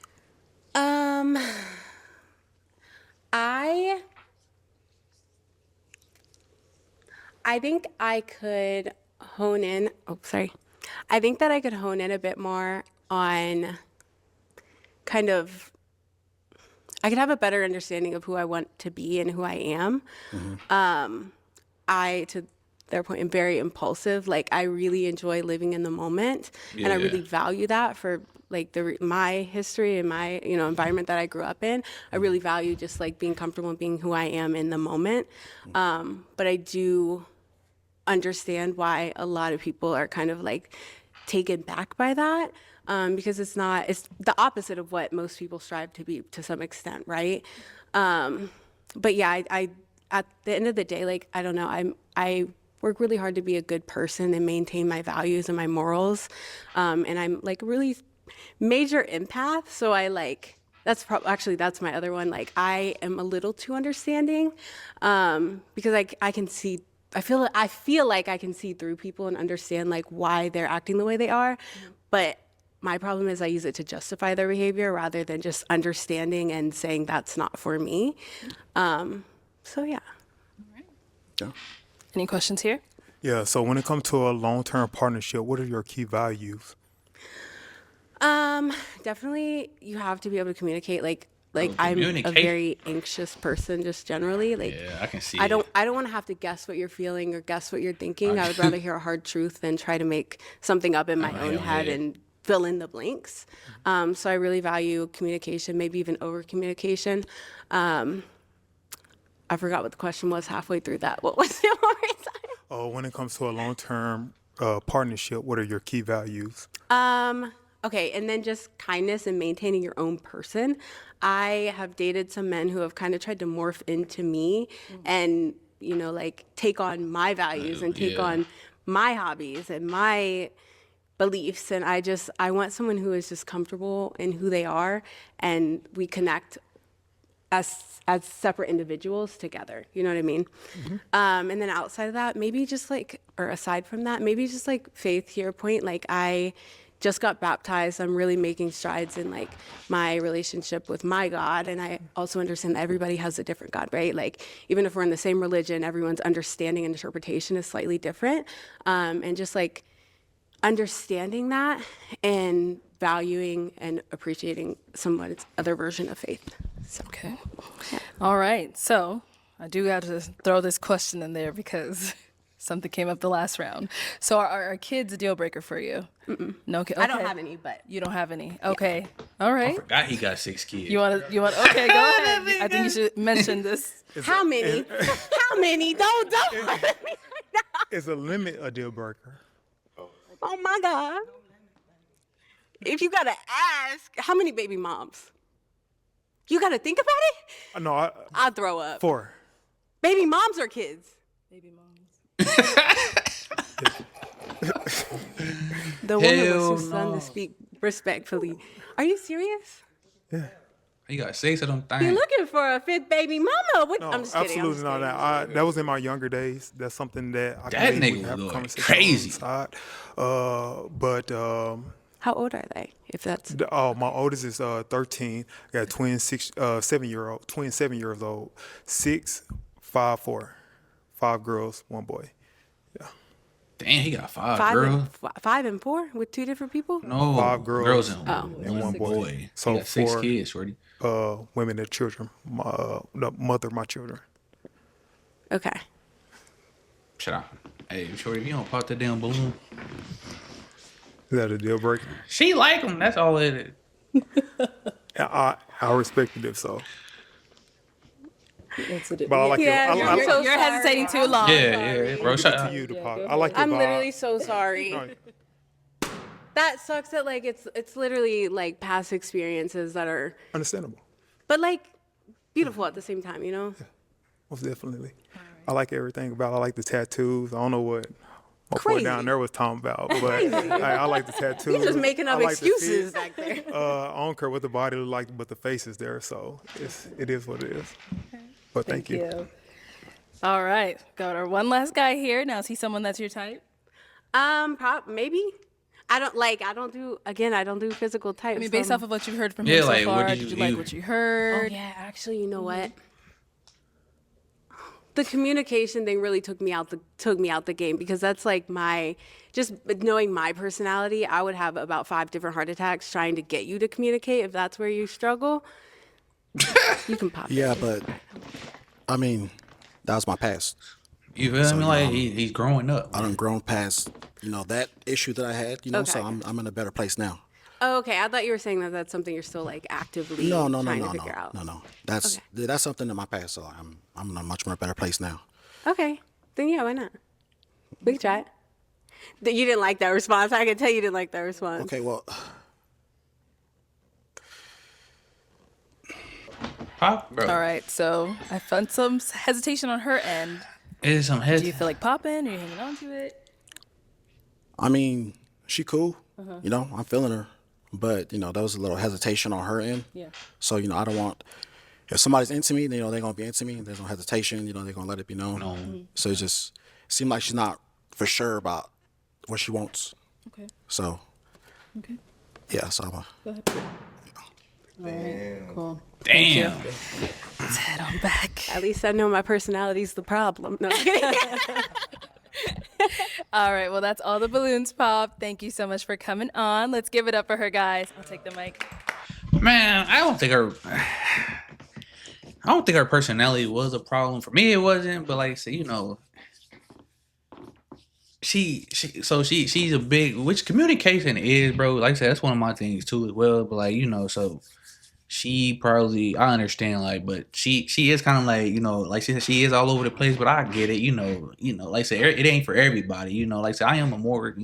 [SPEAKER 12] I think I could hone in. Oh, sorry. I think that I could hone in a bit more on kind of. I could have a better understanding of who I want to be and who I am. To their point, am very impulsive. Like I really enjoy living in the moment, and I really value that for like my history and my environment that I grew up in. I really value just like being comfortable and being who I am in the moment. But I do understand why a lot of people are kind of like taken back by that. Because it's the opposite of what most people strive to be to some extent, right? But yeah, I at the end of the day, like, I don't know, I work really hard to be a good person and maintain my values and my morals. And I'm like really major empath. So I like, that's my other one. Like I am a little too understanding because I can see, I feel like I can see through people and understand like why they're acting the way they are. But my problem is I use it to justify their behavior rather than just understanding and saying that's not for me. So yeah.
[SPEAKER 10] Yeah.
[SPEAKER 2] Any questions here?
[SPEAKER 5] Yeah, so when it comes to a long-term partnership, what are your key values?
[SPEAKER 12] Definitely you have to be able to communicate. Like I'm a very anxious person just generally. Like
[SPEAKER 1] Yeah, I can see
[SPEAKER 12] I don't want to have to guess what you're feeling or guess what you're thinking. I would rather hear a hard truth than try to make something up in my own head and fill in the blanks. So I really value communication, maybe even over communication. I forgot what the question was halfway through that. What was it one more time?
[SPEAKER 5] Oh, when it comes to a long-term partnership, what are your key values?
[SPEAKER 12] Okay, and then just kindness and maintaining your own person. I have dated some men who have kind of tried to morph into me and, like take on my values and take on my hobbies and my beliefs. And I want someone who is just comfortable in who they are and we connect as separate individuals together. You know what I mean? And then outside of that, maybe just like, or aside from that, maybe just like faith, to your point, like I just got baptized. I'm really making strides in like my relationship with my God. And I also understand that everybody has a different God, right? Like even if we're in the same religion, everyone's understanding and interpretation is slightly different. And just like understanding that and valuing and appreciating someone's other version of faith. So.
[SPEAKER 2] Okay. All right. So I do have to throw this question in there because something came up the last round. So are kids a deal breaker for you? No kids. Okay.
[SPEAKER 12] I don't have any, but
[SPEAKER 2] you don't have any. Okay. All right.
[SPEAKER 1] I forgot he got 6 kids.
[SPEAKER 2] You want? Okay, go ahead. I think you should mention this.
[SPEAKER 12] How many? How many? Don't.
[SPEAKER 5] Is a limit a deal breaker?
[SPEAKER 12] Oh my God. If you gotta ask, how many baby moms? You gotta think about it?
[SPEAKER 5] No,
[SPEAKER 12] I'll throw up.
[SPEAKER 5] 4.
[SPEAKER 12] Baby moms or kids?
[SPEAKER 2] Baby moms.
[SPEAKER 12] The woman was too son to speak respectfully. Are you serious?
[SPEAKER 5] Yeah.
[SPEAKER 1] You got 6 of them
[SPEAKER 12] You
[SPEAKER 1] things.
[SPEAKER 12] looking for a 5th baby mama? What?
[SPEAKER 5] No,
[SPEAKER 12] I'm just kidding. I'm
[SPEAKER 5] absolutely
[SPEAKER 12] just
[SPEAKER 5] not.
[SPEAKER 12] kidding.
[SPEAKER 5] That was in my younger days. That's something that I
[SPEAKER 1] That
[SPEAKER 5] can leave. We
[SPEAKER 1] nigga
[SPEAKER 5] can have
[SPEAKER 1] was
[SPEAKER 5] a
[SPEAKER 1] going
[SPEAKER 5] conversation
[SPEAKER 1] crazy.
[SPEAKER 5] on the side. But
[SPEAKER 12] How old are they? If that's
[SPEAKER 5] my oldest is 13. I got twin 7-year-old, twin 7 years old, 6, 5, 4, 5 girls, 1 boy. Yeah,
[SPEAKER 1] Damn, he got 5
[SPEAKER 12] 5
[SPEAKER 1] girls.
[SPEAKER 12] and 5 and 4 with 2 different people.
[SPEAKER 1] No,
[SPEAKER 5] 5 girls
[SPEAKER 1] and
[SPEAKER 5] and 1 boy.
[SPEAKER 1] boy.
[SPEAKER 5] So
[SPEAKER 1] he got 6
[SPEAKER 5] 4
[SPEAKER 1] kids, shorty.
[SPEAKER 5] women and children. The mother of my children.
[SPEAKER 12] Okay.
[SPEAKER 1] Shut up. Hey, shorty, if you don't pop that damn balloon.
[SPEAKER 5] Is that a deal breaker?
[SPEAKER 1] She like him. That's all it is.
[SPEAKER 5] I respected it so.
[SPEAKER 2] But
[SPEAKER 5] I like
[SPEAKER 12] Yeah,
[SPEAKER 5] it.
[SPEAKER 12] you're so
[SPEAKER 2] you're hesitating too long.
[SPEAKER 1] Yeah, bro.
[SPEAKER 5] Give
[SPEAKER 1] Shut
[SPEAKER 5] it to
[SPEAKER 1] up.
[SPEAKER 5] you, the pop. I like your
[SPEAKER 12] I'm
[SPEAKER 5] vibe.
[SPEAKER 12] literally so sorry.
[SPEAKER 5] No,
[SPEAKER 12] That sucks that like it's literally like past experiences that are,
[SPEAKER 5] understandable.
[SPEAKER 12] but like beautiful at the same time, you know?
[SPEAKER 5] Most definitely. I like everything about it. I like the tattoos. I don't know what my boy
[SPEAKER 12] Crazy.
[SPEAKER 5] down there was talking about, but I like the tattoos.
[SPEAKER 12] He's just making up
[SPEAKER 5] I like the
[SPEAKER 12] excuses
[SPEAKER 5] fit.
[SPEAKER 12] back there.
[SPEAKER 5] I don't care what the body look like, but the face is there, so it is what it is. But thank you.
[SPEAKER 2] All right, got our one last guy here. Now, is he someone that's your type?
[SPEAKER 12] Maybe. I don't do physical types.
[SPEAKER 2] I mean, based off of what you've heard from
[SPEAKER 1] Yeah,
[SPEAKER 2] him so
[SPEAKER 1] like, what
[SPEAKER 2] far,
[SPEAKER 1] did
[SPEAKER 2] did
[SPEAKER 1] you-
[SPEAKER 2] you like
[SPEAKER 1] you-
[SPEAKER 2] what you
[SPEAKER 12] Oh
[SPEAKER 2] heard?
[SPEAKER 12] yeah, actually, you know what? The communication thing really took me out the game, because that's like just knowing my personality, I would have about 5 different heart attacks trying to get you to communicate. If that's where you struggle, you can pop.
[SPEAKER 10] Yeah, but I mean, that was my past.
[SPEAKER 1] You feel me? Like he's growing up.
[SPEAKER 10] I done grown past, that issue that I had, so
[SPEAKER 12] Okay.
[SPEAKER 10] I'm in a better place now.
[SPEAKER 12] Oh, okay. I thought you were saying that that's something you're still like actively
[SPEAKER 10] No,
[SPEAKER 12] trying to figure out.
[SPEAKER 10] No. That's something in my past, so I'm in a much more better place now.
[SPEAKER 12] Okay, then yeah, why not? We can try it. You didn't like that response. I can tell you didn't like that response.
[SPEAKER 10] Okay, well,
[SPEAKER 1] Pop, bro.
[SPEAKER 2] All right, so I found some hesitation on her end.
[SPEAKER 1] Is some
[SPEAKER 2] Do you
[SPEAKER 1] head.
[SPEAKER 2] feel like popping? Are you hanging on to it?
[SPEAKER 10] I mean, she cool. I'm feeling her, but there was a little hesitation on her end.
[SPEAKER 2] Yeah.
[SPEAKER 10] So I don't want, if somebody's into me, they're gonna be into me. There's no hesitation. They're gonna let it be known.
[SPEAKER 1] No.
[SPEAKER 10] So it just seemed like she's not for sure about what she wants.
[SPEAKER 2] Okay.
[SPEAKER 10] So
[SPEAKER 2] Okay.
[SPEAKER 10] yeah, so
[SPEAKER 2] Go ahead. All right. Cool.
[SPEAKER 1] Damn.
[SPEAKER 2] Let's head on back.
[SPEAKER 12] At least I know my personality's the problem. No, I'm kidding.
[SPEAKER 2] All right. Well, that's all the balloons pop. Thank you so much for coming on. Let's give it up for her, guys. I'll take the mic.
[SPEAKER 1] Man, I don't think her personality was a problem. For me, it wasn't. But like I said, she's a big, which communication is, bro. Like I said, that's one of my things too as well. But like, so she probably, I understand, like, but she is kind of like, like she said, she is all over the place, but I get it, like I said, it ain't for everybody, like I said, I am a more,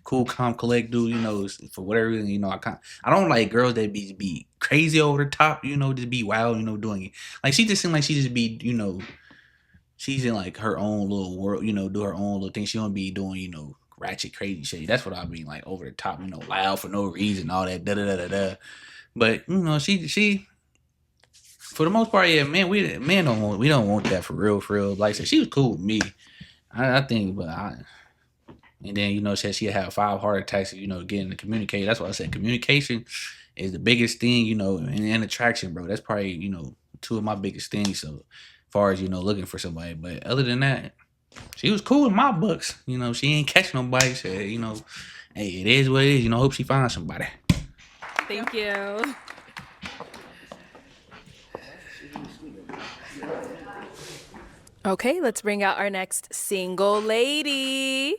[SPEAKER 1] cool, calm, collect dude, for whatever reason, I don't like girls that be crazy over the top, just be wild, doing it. Like, she just seemed like she just be, she's in like her own little world, do her own little thing. She don't be doing, ratchet, crazy shit. That's what I mean, like over the top, loud for no reason, all that, da da da da da. But she, for the most part, yeah, man, we don't want that for real. Like I said, she was cool with me, I think, and then said she'd have 5 heart attacks, getting to communicate. That's why I said communication is the biggest thing, and attraction, bro. That's probably 2 of my biggest things. So, as far as looking for somebody, but other than that, she was cool in my books. She ain't catch nobody. Said, hey, it is what it is. Hope she finds somebody.
[SPEAKER 2] Thank you. Okay, let's bring out our next single lady.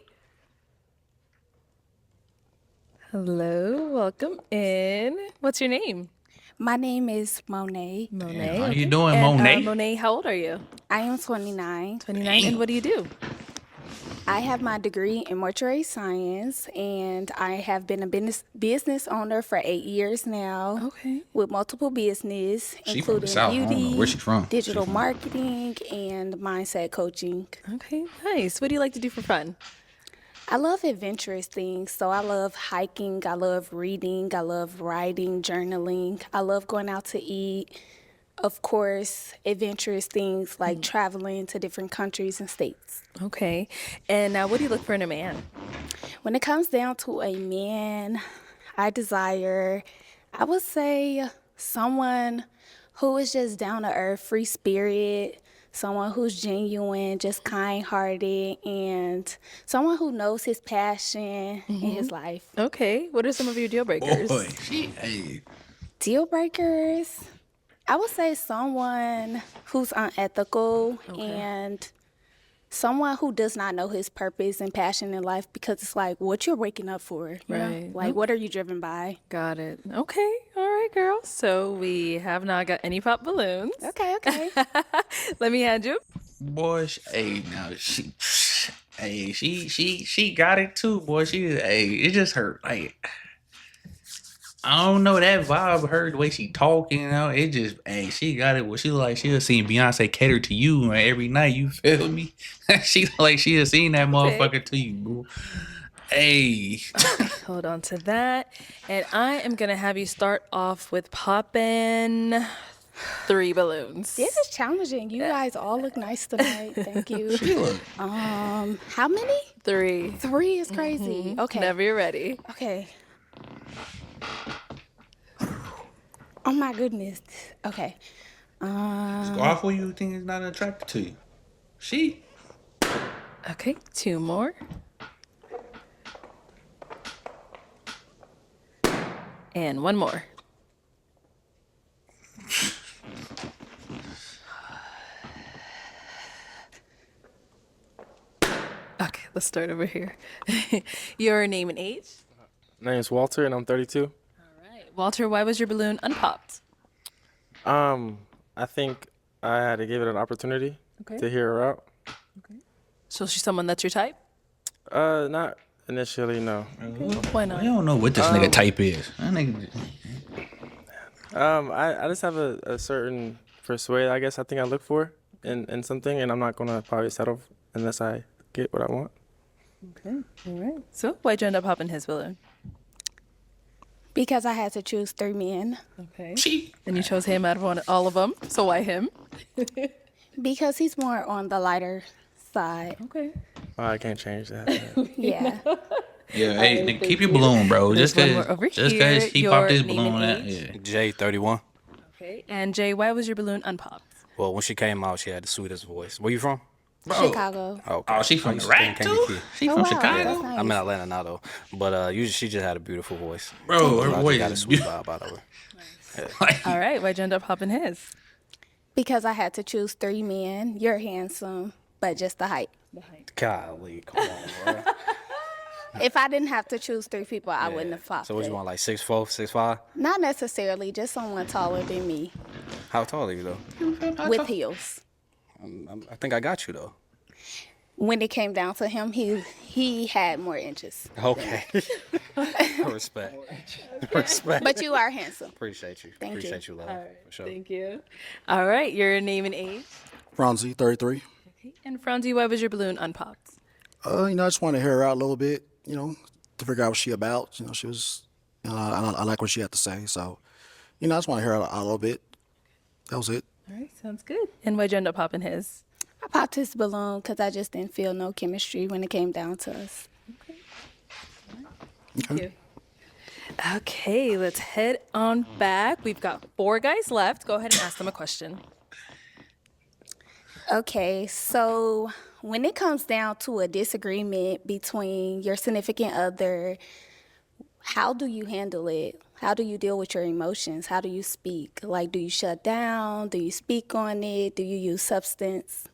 [SPEAKER 2] Hello, welcome in. What's your name?
[SPEAKER 13] My name is Monet.
[SPEAKER 2] Monet.
[SPEAKER 1] How you doing, Monet?
[SPEAKER 2] Monet, how old are you?
[SPEAKER 13] I am 29.
[SPEAKER 2] 29. And what do you do?
[SPEAKER 13] I have my degree in mortuary science, and I have been a business owner for 8 years now.
[SPEAKER 2] Okay.
[SPEAKER 13] With multiple business,
[SPEAKER 1] She from the
[SPEAKER 13] including
[SPEAKER 1] South. I don't know
[SPEAKER 13] beauty,
[SPEAKER 1] where she from.
[SPEAKER 13] digital marketing, and mindset coaching.
[SPEAKER 2] Okay, nice. What do you like to do for fun?
[SPEAKER 13] I love adventurous things. So I love hiking, I love reading, I love writing, journaling. I love going out to eat. Of course, adventurous things like traveling to different countries and states.
[SPEAKER 2] Okay. And now, what do you look for in a man?
[SPEAKER 13] When it comes down to a man, I desire, I would say, someone who is just down to earth, free spirit, someone who's genuine, just kind hearted, and someone who knows his passion in his life.
[SPEAKER 2] Okay. What are some of your deal breakers?
[SPEAKER 1] Boy, hey.
[SPEAKER 13] Deal breakers, I would say someone who's unethical and someone who does not know his purpose and passion in life, because it's like what you're waking up for, you know?
[SPEAKER 2] Right.
[SPEAKER 13] Like what are you driven by?
[SPEAKER 2] Got it. Okay. All right, girl. So we have not got any pop balloons.
[SPEAKER 13] Okay.
[SPEAKER 2] Let me hand you.
[SPEAKER 1] Boy, hey, now she got it too, boy. It just hurt. Like, I don't know that vibe. Her the way she talking, it just, she got it. Well, she look like she'll seen Beyonce cater to you every night. You feel me? She look like she'll seen that motherfucker to you, boo. Hey,
[SPEAKER 2] Hold on to that. And I am going to have you start off with popping 3 balloons.
[SPEAKER 13] This is challenging. You guys all look nice tonight. Thank you. How many?
[SPEAKER 2] 3.
[SPEAKER 13] 3 is crazy. Okay.
[SPEAKER 2] Whenever you're ready.
[SPEAKER 13] Okay. Oh my goodness. Okay.
[SPEAKER 1] go off who you think is not attracted to you. She.
[SPEAKER 2] Okay, 2 more. And 1 more. Okay, let's start over here. Your name and age?
[SPEAKER 8] My name's Walter, and I'm 32.
[SPEAKER 2] All right. Walter, why was your balloon unpopped?
[SPEAKER 8] I think I had to give it an opportunity to hear her out.
[SPEAKER 2] So she's someone that's your type?
[SPEAKER 8] Not initially, no.
[SPEAKER 2] Why not?
[SPEAKER 1] I don't know what this nigga type is. That nigga.
[SPEAKER 8] I just have a certain persuade, I guess, I think I look for in something, and I'm not going to probably settle unless I get what I want.
[SPEAKER 2] Okay, all right. So why'd you end up popping his balloon?
[SPEAKER 13] Because I had to choose 3 men.
[SPEAKER 2] Okay. And you chose him out of all of them. So why him?
[SPEAKER 13] Because he's more on the lighter side.
[SPEAKER 2] Okay.
[SPEAKER 8] Oh, I can't change that.
[SPEAKER 13] Yeah.
[SPEAKER 1] Yeah, hey, nigga, keep your balloon, bro.
[SPEAKER 2] There's
[SPEAKER 1] Just
[SPEAKER 2] one more over
[SPEAKER 1] cause
[SPEAKER 2] here.
[SPEAKER 1] he
[SPEAKER 2] Your
[SPEAKER 1] popped his
[SPEAKER 2] name
[SPEAKER 1] balloon
[SPEAKER 2] and
[SPEAKER 1] out.
[SPEAKER 2] age?
[SPEAKER 1] Yeah.
[SPEAKER 6] Jay, 31.
[SPEAKER 2] Okay. And Jay, why was your balloon unpopped?
[SPEAKER 6] Well, when she came out, she had the sweetest voice. Where you from?
[SPEAKER 13] Chicago.
[SPEAKER 6] Okay.
[SPEAKER 1] Oh, she
[SPEAKER 6] I
[SPEAKER 1] from
[SPEAKER 6] used
[SPEAKER 1] the
[SPEAKER 6] to stay in
[SPEAKER 1] rack too?
[SPEAKER 6] Kankakee.
[SPEAKER 1] She
[SPEAKER 13] Oh,
[SPEAKER 1] from
[SPEAKER 13] wow.
[SPEAKER 1] Chicago?
[SPEAKER 13] That's nice.
[SPEAKER 6] I'm in Atlanta now, though. But she just had a beautiful voice.
[SPEAKER 1] Bro, her
[SPEAKER 6] I just
[SPEAKER 1] voice
[SPEAKER 6] got a
[SPEAKER 1] is
[SPEAKER 6] sweet
[SPEAKER 1] beautiful.
[SPEAKER 6] vibe out of her.
[SPEAKER 2] All right. Why'd you end up popping his?
[SPEAKER 13] Because I had to choose 3 men. You're handsome, but just the height.
[SPEAKER 6] Golly, come on, bro.
[SPEAKER 13] If I didn't have to choose 3 people, I wouldn't have popped
[SPEAKER 6] So what
[SPEAKER 13] it.
[SPEAKER 6] you want, like 6'4", 6'5"?
[SPEAKER 13] Not necessarily, just someone taller than me
[SPEAKER 6] How tall are you, though?
[SPEAKER 13] with heels.
[SPEAKER 6] I think I got you, though.
[SPEAKER 13] When it came down to him, he had more inches.
[SPEAKER 6] Okay. Respect. Respect.
[SPEAKER 13] But you are handsome.
[SPEAKER 6] Appreciate you.
[SPEAKER 13] Thank you.
[SPEAKER 6] Appreciate you, love. For sure.
[SPEAKER 2] Thank you. All right. Your name and age?
[SPEAKER 10] Franzi, 33.
[SPEAKER 2] And Franzi, why was your balloon unpopped?
[SPEAKER 10] I just want to hear her out a little bit, to figure out what she about. She was, I like what she had to say. So, I just want to hear her out a little bit. That was it.
[SPEAKER 2] All right. Sounds good. And why'd you end up popping his?
[SPEAKER 13] I popped his balloon because I just didn't feel no chemistry when it came down to us.
[SPEAKER 2] Thank you. Okay, let's head on back. We've got 4 guys left. Go ahead and ask them a question.
[SPEAKER 13] Okay, so when it comes down to a disagreement between your significant other, how do you handle it? How do you deal with your emotions? How do you speak? Like, do you shut down? Do you speak on it? Do you use substance?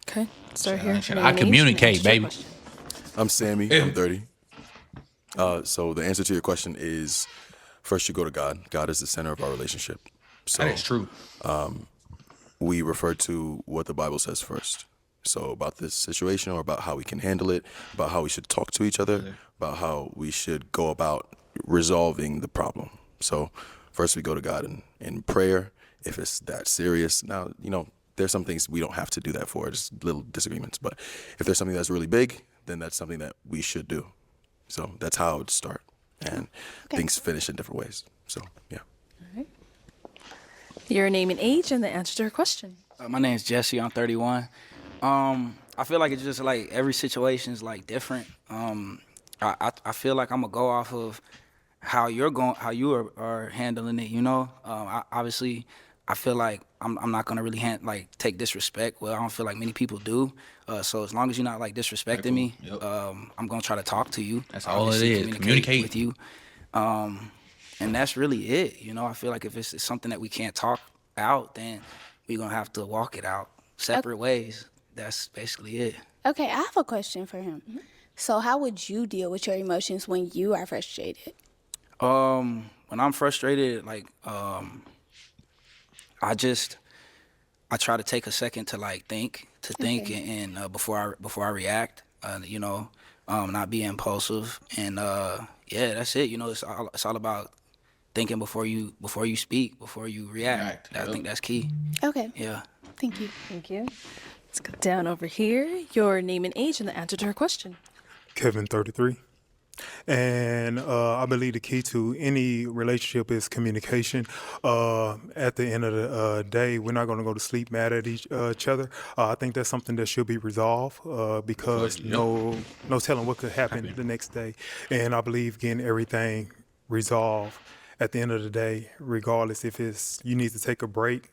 [SPEAKER 2] Okay, start here.
[SPEAKER 1] I communicate,
[SPEAKER 2] Answer your
[SPEAKER 1] baby.
[SPEAKER 2] question.
[SPEAKER 7] I'm Sammy. I'm 30. So the answer to your question is, first you go to God. God is the center of our relationship. So
[SPEAKER 1] That is true.
[SPEAKER 7] we refer to what the Bible says first. So about this situation, or about how we can handle it, about how we should talk to each other, about how we should go about resolving the problem. So first we go to God in prayer. If it's that serious, now, there's some things we don't have to do that for, just little disagreements. But if there's something that's really big, then that's something that we should do. So that's how it would start, and things finish in different ways. So yeah.
[SPEAKER 2] Your name and age and the answer to her question.
[SPEAKER 9] My name's Jesse. I'm 31. I feel like it's just like every situation is like different. I feel like I'm gonna go off of how you are handling it. You know, obviously, I feel like I'm not gonna really take disrespect. Well, I don't feel like many people do. So as long as you're not like disrespecting me, I'm gonna try to talk to you.
[SPEAKER 1] That's all it
[SPEAKER 9] obviously,
[SPEAKER 1] is. Communicate
[SPEAKER 9] with you. And that's really it. You know, I feel like if it's something that we can't talk out, then we're gonna have to walk it out separate ways. That's basically it.
[SPEAKER 13] Okay, I have a question for him. So how would you deal with your emotions when you are frustrated?
[SPEAKER 9] When I'm frustrated, like I try to take a second to like think and before I react. You know, not be impulsive, and yeah, that's it. You know, it's all about thinking before you speak, before you react. I think that's key.
[SPEAKER 13] Okay.
[SPEAKER 9] Yeah.
[SPEAKER 13] Thank you.
[SPEAKER 2] Thank you. Let's go down over here. Your name and age and the answer to her question.
[SPEAKER 5] Kevin, 33. And I believe the key to any relationship is communication. At the end of the day, we're not going to go to sleep mad at each other. I think that's something that should be resolved because no telling what could happen the next day. And I believe getting everything resolved at the end of the day, regardless if it's you need to take a break,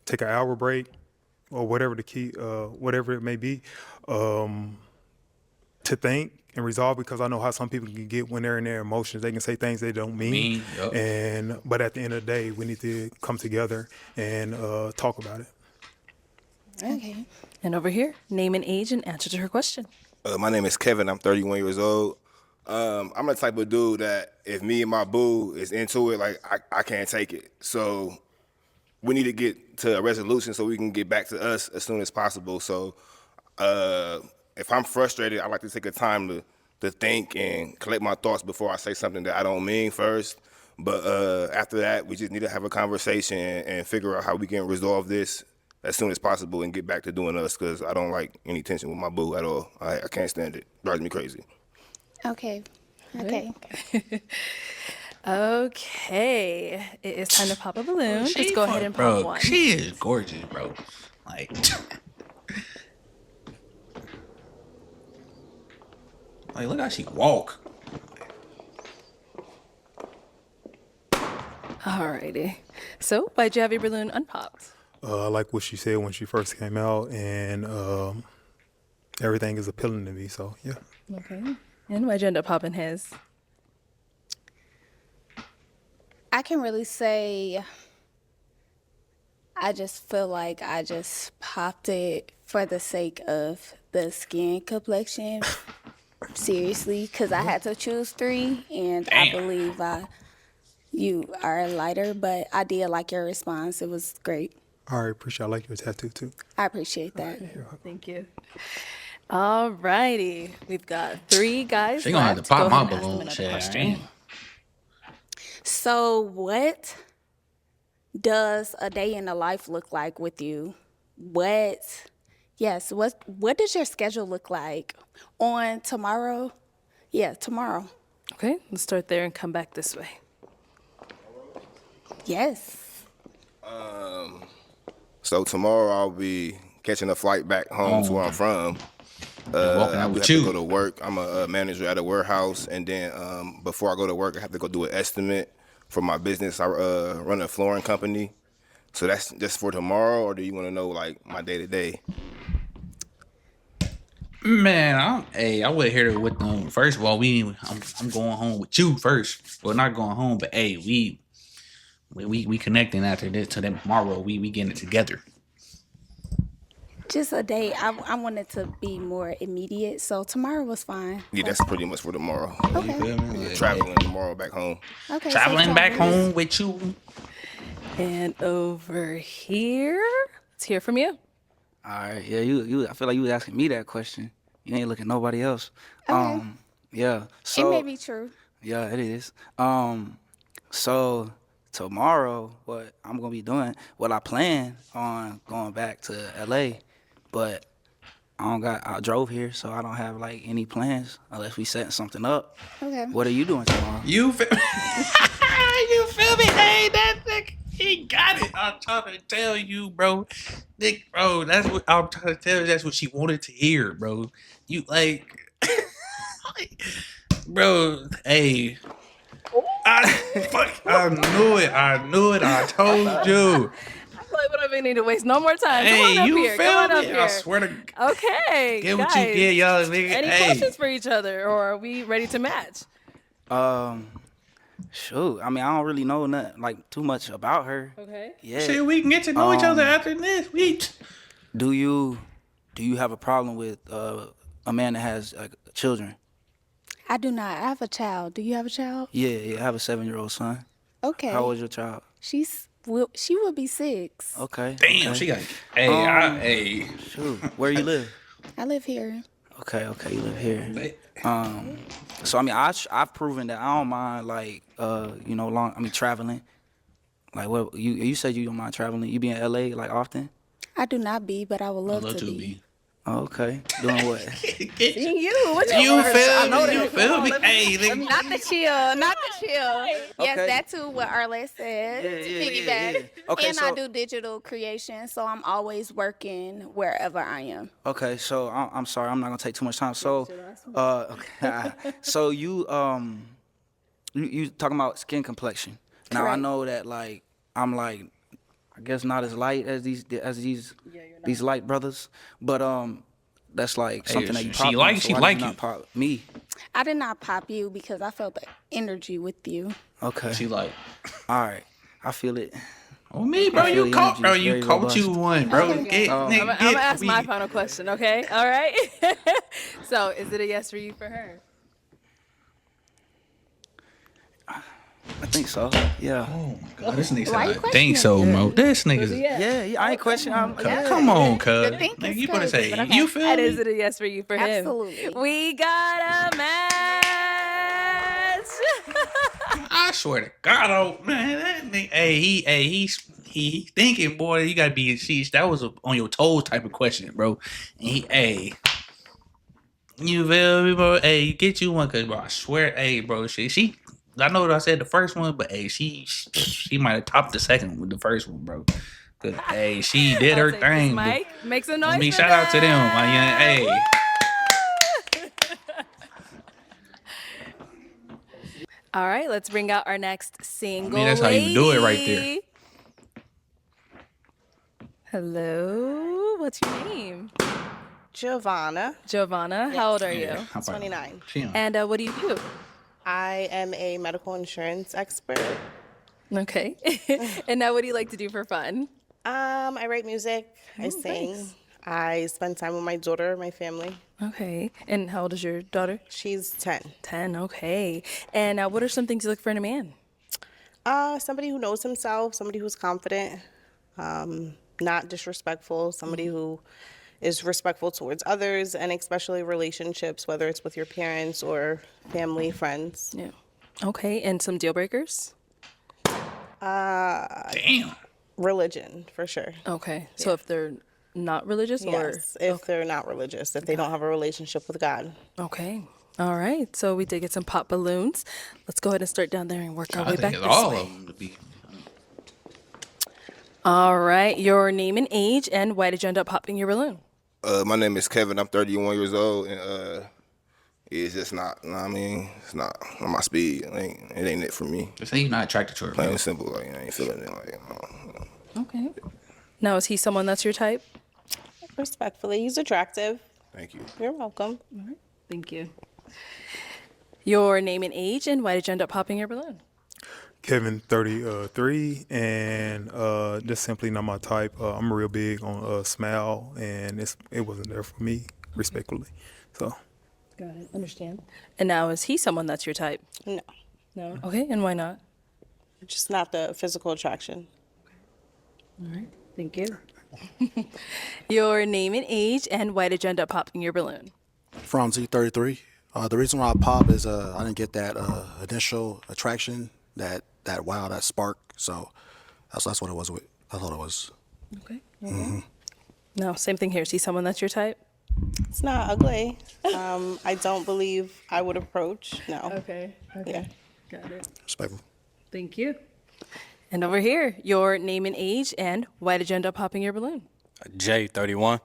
[SPEAKER 5] take an hour break, or whatever the key, whatever it may be, to think and resolve, because I know how some people can get when they're in their emotions. They can say things they don't mean. But at the end of the day, we need to come together and talk about it.
[SPEAKER 2] Okay. And over here, name and age and answer to her question.
[SPEAKER 4] My name is Kevin. I'm 31 years old. I'm the type of dude that if me and my boo is into it, like I can't take it. So we need to get to a resolution so we can get back to us as soon as possible. So if I'm frustrated, I like to take a time to think and collect my thoughts before I say something that I don't mean first. But after that, we just need to have a conversation and figure out how we can resolve this as soon as possible and get back to doing us, because I don't like any tension with my boo at all. I can't stand it. Drives me crazy.
[SPEAKER 13] Okay.
[SPEAKER 2] Okay. It is time to pop a balloon. Just go ahead and pop one.
[SPEAKER 1] She is gorgeous, bro. Like, look how she walk.
[SPEAKER 2] Alrighty. So, why'd you have your balloon unpopped?
[SPEAKER 5] I like what she said when she first came out, and everything is appealing to me. So yeah.
[SPEAKER 2] Okay. And why'd you end up popping his?
[SPEAKER 13] I can really say I just feel like I just popped it for the sake of the skin complexion. Seriously, because I had to choose 3, and I believe you are lighter, but I did like your response. It was great.
[SPEAKER 5] All right, appreciate. I like your tattoo too.
[SPEAKER 13] I appreciate that.
[SPEAKER 2] Thank you. All righty. We've got 3 guys
[SPEAKER 1] She gonna have to
[SPEAKER 2] left.
[SPEAKER 1] pop
[SPEAKER 2] Go
[SPEAKER 1] my
[SPEAKER 2] ahead and ask them
[SPEAKER 1] balloon.
[SPEAKER 2] another
[SPEAKER 1] Shit,
[SPEAKER 2] question.
[SPEAKER 13] So what does a day in the life look like with you? What does your schedule look like on tomorrow? Yeah, tomorrow.
[SPEAKER 2] Okay, let's start there and come back this way.
[SPEAKER 13] Yes.
[SPEAKER 4] So tomorrow I'll be catching a flight back home to where I'm from.
[SPEAKER 1] walking
[SPEAKER 4] I
[SPEAKER 1] out
[SPEAKER 4] have
[SPEAKER 1] with
[SPEAKER 4] to
[SPEAKER 1] you.
[SPEAKER 4] go to work. I'm a manager at a warehouse, and then before I go to work, I have to go do an estimate for my business. I run a flooring company. So that's just for tomorrow, or do you want to know like my day to day?
[SPEAKER 1] Man, I would hear it with them. First of all, I'm going home with you first. Well, not going home, but hey, we connecting after this to tomorrow. We getting it together.
[SPEAKER 13] Just a day. I wanted to be more immediate, so tomorrow was fine.
[SPEAKER 4] Yeah, that's pretty much for tomorrow.
[SPEAKER 13] Okay.
[SPEAKER 1] You feel me? Like,
[SPEAKER 4] Traveling tomorrow back home.
[SPEAKER 13] Okay.
[SPEAKER 1] traveling back home with you.
[SPEAKER 2] And over here, let's hear from you.
[SPEAKER 9] All right, yeah, you. I feel like you was asking me that question. You ain't looking at nobody else.
[SPEAKER 13] Okay.
[SPEAKER 9] Yeah. So
[SPEAKER 13] It may be true.
[SPEAKER 9] yeah, it is. So tomorrow, what I'm gonna be doing, well, I plan on going back to LA, but I drove here, so I don't have like any plans unless we setting something up.
[SPEAKER 13] Okay.
[SPEAKER 9] What are you doing tomorrow?
[SPEAKER 1] You feel you feel me? Hey, that nigga, he got it. I'm trying to tell you, bro. Nick, bro, that's what I'm trying to tell you. That's what she wanted to hear, bro. You like, bro. Hey, I knew it. I knew it. I told you.
[SPEAKER 2] Like, we don't even need to waste no more time.
[SPEAKER 1] Hey,
[SPEAKER 2] Come on up
[SPEAKER 1] you
[SPEAKER 2] here.
[SPEAKER 1] feel
[SPEAKER 2] Come on
[SPEAKER 1] me?
[SPEAKER 2] up here.
[SPEAKER 1] I swear to
[SPEAKER 2] Okay,
[SPEAKER 1] get
[SPEAKER 2] guys.
[SPEAKER 1] what you get, y'all. Nigga.
[SPEAKER 2] Any
[SPEAKER 1] Hey,
[SPEAKER 2] questions for each other, or are we ready to match?
[SPEAKER 9] Shoot, I mean, I don't really know nothing like too much about her.
[SPEAKER 2] Okay.
[SPEAKER 9] Yeah.
[SPEAKER 1] shit, we can get to know each other after this.
[SPEAKER 9] Do you have a problem with a man that has children?
[SPEAKER 13] I do not. I have a child. Do you have a child?
[SPEAKER 9] Yeah, I have a 7-year-old son.
[SPEAKER 13] Okay.
[SPEAKER 9] How old is your child?
[SPEAKER 13] She will be 6.
[SPEAKER 9] Okay.
[SPEAKER 1] Damn,
[SPEAKER 9] okay.
[SPEAKER 1] she got. Hey, hey.
[SPEAKER 9] Shoot, where you live?
[SPEAKER 13] I live here.
[SPEAKER 9] Okay, you live here. So I mean, I've proven that I don't mind like traveling. Like what you said you don't mind traveling. You be in LA like often?
[SPEAKER 13] I do not be, but I would love,
[SPEAKER 1] Love
[SPEAKER 13] to
[SPEAKER 1] to
[SPEAKER 13] be.
[SPEAKER 1] be.
[SPEAKER 9] Okay, doing what?
[SPEAKER 2] You, what
[SPEAKER 1] You
[SPEAKER 2] I
[SPEAKER 1] feel
[SPEAKER 2] know
[SPEAKER 1] me? You
[SPEAKER 2] that.
[SPEAKER 1] feel me? Hey, nigga.
[SPEAKER 13] Not the chill. Not the chill. Yes,
[SPEAKER 9] Okay.
[SPEAKER 13] that too. What Arlette said.
[SPEAKER 9] Yeah,
[SPEAKER 13] to
[SPEAKER 9] yeah,
[SPEAKER 13] piggyback.
[SPEAKER 9] yeah. Okay,
[SPEAKER 13] and
[SPEAKER 9] so-
[SPEAKER 13] I do digital creation, so I'm always working wherever I am.
[SPEAKER 9] Okay, so I'm sorry, I'm not gonna take too much time. So, okay, so you talking about skin complexion? Now I
[SPEAKER 13] Correct.
[SPEAKER 9] know that like I'm like I guess not as light as these light brothers, but that's like
[SPEAKER 1] Hey,
[SPEAKER 9] something that you
[SPEAKER 1] she
[SPEAKER 9] pop.
[SPEAKER 1] like-
[SPEAKER 9] on, so
[SPEAKER 1] she
[SPEAKER 9] why
[SPEAKER 1] like
[SPEAKER 9] did you
[SPEAKER 1] you.
[SPEAKER 9] not pop me?
[SPEAKER 13] I did not pop you because I felt the energy with you.
[SPEAKER 9] Okay,
[SPEAKER 1] She like.
[SPEAKER 9] all right, I feel it.
[SPEAKER 1] Oh me, bro.
[SPEAKER 9] I feel
[SPEAKER 1] You
[SPEAKER 9] the
[SPEAKER 1] caught,
[SPEAKER 9] energy
[SPEAKER 1] bro.
[SPEAKER 9] is
[SPEAKER 1] You
[SPEAKER 9] very
[SPEAKER 1] caught you
[SPEAKER 9] robust.
[SPEAKER 1] one, bro.
[SPEAKER 13] Okay.
[SPEAKER 1] Get,
[SPEAKER 9] Oh.
[SPEAKER 1] nigga,
[SPEAKER 2] I'm
[SPEAKER 1] get,
[SPEAKER 2] gonna ask
[SPEAKER 1] we-
[SPEAKER 2] my final question. Okay. All right. So, is it a yes for you for her?
[SPEAKER 9] I think so. Yeah.
[SPEAKER 1] Oh my god, this nigga
[SPEAKER 13] Why you
[SPEAKER 1] said I think so,
[SPEAKER 13] questioning
[SPEAKER 1] bro. This nigga's.
[SPEAKER 9] Yeah. I ain't questioning.
[SPEAKER 1] Come on, cuz.
[SPEAKER 13] The think
[SPEAKER 1] Nigga,
[SPEAKER 13] is
[SPEAKER 1] you better
[SPEAKER 13] crazy,
[SPEAKER 1] say
[SPEAKER 13] but okay.
[SPEAKER 1] you feel
[SPEAKER 2] And
[SPEAKER 1] me?
[SPEAKER 2] is it a yes for you for him?
[SPEAKER 13] Absolutely.
[SPEAKER 2] We got a match.
[SPEAKER 1] I swear to God, oh man, that nigga. Hey, he thinking, boy. You gotta be. Sheesh, that was a on your toes type of question, bro. And hey. You feel me, bro? Hey, get you one, cause bro, I swear, hey, bro, she, I know what I said the first one, but hey, she might have topped the second one with the first one, bro. Cause hey, she did her
[SPEAKER 2] Take this
[SPEAKER 1] thing.
[SPEAKER 2] mic. Make some noise.
[SPEAKER 1] Me
[SPEAKER 2] for
[SPEAKER 1] shout out to them,
[SPEAKER 2] them.
[SPEAKER 1] my young. Hey,
[SPEAKER 2] All right, let's bring out our next single.
[SPEAKER 1] that's how you do it right there.
[SPEAKER 2] lady. Hello, what's your name?
[SPEAKER 11] Giovanna.
[SPEAKER 2] Giovanna. How old are you?
[SPEAKER 1] I'm probably-
[SPEAKER 11] 29.
[SPEAKER 1] She on.
[SPEAKER 2] And what do you do?
[SPEAKER 11] I am a medical insurance expert.
[SPEAKER 2] Okay. And now, what do you like to do for fun?
[SPEAKER 11] I write music. I sing.
[SPEAKER 2] nice.
[SPEAKER 11] I spend time with my daughter, my family.
[SPEAKER 2] Okay. And how old is your daughter?
[SPEAKER 11] She's 10.
[SPEAKER 2] 10. Okay. And what are some things you look for in a man?
[SPEAKER 11] Somebody who knows himself, somebody who's confident, not disrespectful, somebody who is respectful towards others, and especially relationships, whether it's with your parents or family, friends.
[SPEAKER 2] Yeah. Okay. And some deal breakers?
[SPEAKER 1] Damn.
[SPEAKER 11] Religion, for sure.
[SPEAKER 2] Okay. So if they're not religious or?
[SPEAKER 11] Yes, if they're not religious, if they don't have a relationship with God.
[SPEAKER 2] Okay. All right. So we did get some pop balloons. Let's go ahead and start down there and work our
[SPEAKER 1] I
[SPEAKER 2] way
[SPEAKER 1] think
[SPEAKER 2] back
[SPEAKER 1] it's
[SPEAKER 2] this
[SPEAKER 1] all
[SPEAKER 2] way.
[SPEAKER 1] of them to be.
[SPEAKER 2] All right. Your name and age, and why did you end up popping your balloon?
[SPEAKER 4] My name is Kevin. I'm 31 years old, and it's just not. I mean, it's not on my speed. It ain't it for me.
[SPEAKER 1] Just say you're not attracted to her.
[SPEAKER 4] Plain
[SPEAKER 1] Bro.
[SPEAKER 4] and simple. Like I ain't feeling it. Like
[SPEAKER 2] Okay. Now, is he someone that's your type?
[SPEAKER 11] Respectfully, he's attractive.
[SPEAKER 4] thank you.
[SPEAKER 11] You're welcome.
[SPEAKER 2] Thank you. Your name and age, and why did you end up popping your balloon?
[SPEAKER 5] Kevin, 33, and just simply not my type. I'm real big on smile, and it wasn't there for me, respectfully. So
[SPEAKER 2] Got it. Understand. And now, is he someone that's your type?
[SPEAKER 11] No,
[SPEAKER 2] No. Okay. And why not?
[SPEAKER 11] just not the physical attraction.
[SPEAKER 2] All right. Thank you. Your name and age, and why did you end up popping your balloon?
[SPEAKER 10] Franzi, 33. The reason why I pop is I didn't get that initial attraction that that spark. So that's what it was with. I thought it was.
[SPEAKER 2] Okay. No, same thing here. See someone that's your type?
[SPEAKER 14] It's not ugly. I don't believe I would approach. No.
[SPEAKER 2] Okay.
[SPEAKER 14] Yeah.
[SPEAKER 2] Got it.
[SPEAKER 10] Respectful.
[SPEAKER 2] Thank you. And over here, your name and age, and why did you end up popping your balloon?
[SPEAKER 6] Jay, 31.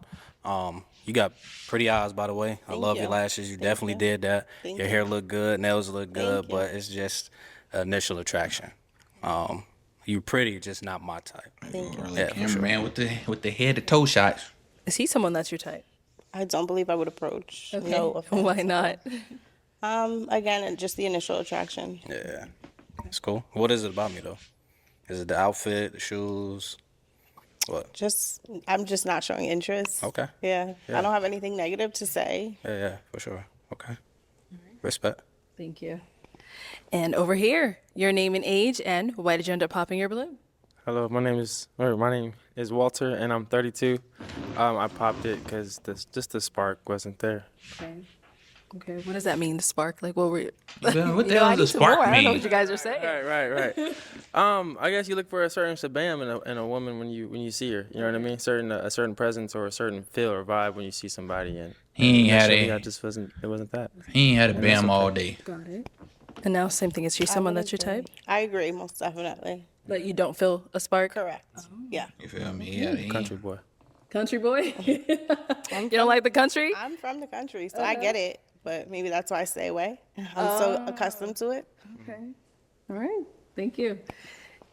[SPEAKER 6] You got pretty eyes, by the way. I love your
[SPEAKER 14] you.
[SPEAKER 6] lashes. You definitely did that.
[SPEAKER 14] Thank
[SPEAKER 6] Your
[SPEAKER 14] you.
[SPEAKER 6] hair look good, nails look good,
[SPEAKER 14] Thank you.
[SPEAKER 6] but it's just initial attraction. You pretty, just not my type.
[SPEAKER 14] Thank you.
[SPEAKER 6] Yeah, for sure.
[SPEAKER 1] Man with the head to toe shots.
[SPEAKER 2] Is he someone that's your type?
[SPEAKER 14] I don't believe I would approach.
[SPEAKER 2] Okay.
[SPEAKER 14] No offense.
[SPEAKER 2] Why not?
[SPEAKER 14] Again, just the initial attraction.
[SPEAKER 6] Yeah, it's cool. What is it about me though? Is it the outfit, the shoes? What?
[SPEAKER 14] I'm just not showing interest.
[SPEAKER 6] Okay.
[SPEAKER 14] Yeah.
[SPEAKER 6] Yeah.
[SPEAKER 14] I don't have anything negative to say.
[SPEAKER 6] Yeah, for sure. Okay. Respect.
[SPEAKER 2] Thank you. And over here, your name and age, and why did you end up popping your balloon?
[SPEAKER 8] Hello, my name is Walter, and I'm 32. I popped it because just the spark wasn't there.
[SPEAKER 2] Okay. What does that mean, the spark? Like, what were you?
[SPEAKER 1] What the
[SPEAKER 2] You know,
[SPEAKER 1] hell
[SPEAKER 2] I
[SPEAKER 1] does
[SPEAKER 2] need
[SPEAKER 1] the
[SPEAKER 2] some
[SPEAKER 1] spark
[SPEAKER 2] more. I don't know
[SPEAKER 1] mean?
[SPEAKER 2] what you guys are saying.
[SPEAKER 8] Right. I guess you look for a certain shabam in a woman when you see her. You know what I mean? A certain presence or a certain feel or vibe when you see somebody. And
[SPEAKER 1] He ain't had
[SPEAKER 8] initially,
[SPEAKER 1] it.
[SPEAKER 8] I just wasn't. It wasn't that.
[SPEAKER 1] He ain't had a
[SPEAKER 8] And that's
[SPEAKER 1] bam
[SPEAKER 8] okay.
[SPEAKER 1] all day.
[SPEAKER 2] Got it. And now, same thing. Is she someone that's your type?
[SPEAKER 14] I agree, most definitely.
[SPEAKER 2] Like, you don't feel a spark?
[SPEAKER 14] Correct. Yeah.
[SPEAKER 1] You feel me? Yeah. he-
[SPEAKER 8] Country boy.
[SPEAKER 2] Country boy? You don't like the country?
[SPEAKER 14] I'm from the country, so I get it. But maybe that's why I stay away. I'm so accustomed to it.
[SPEAKER 2] Okay. All right. Thank you.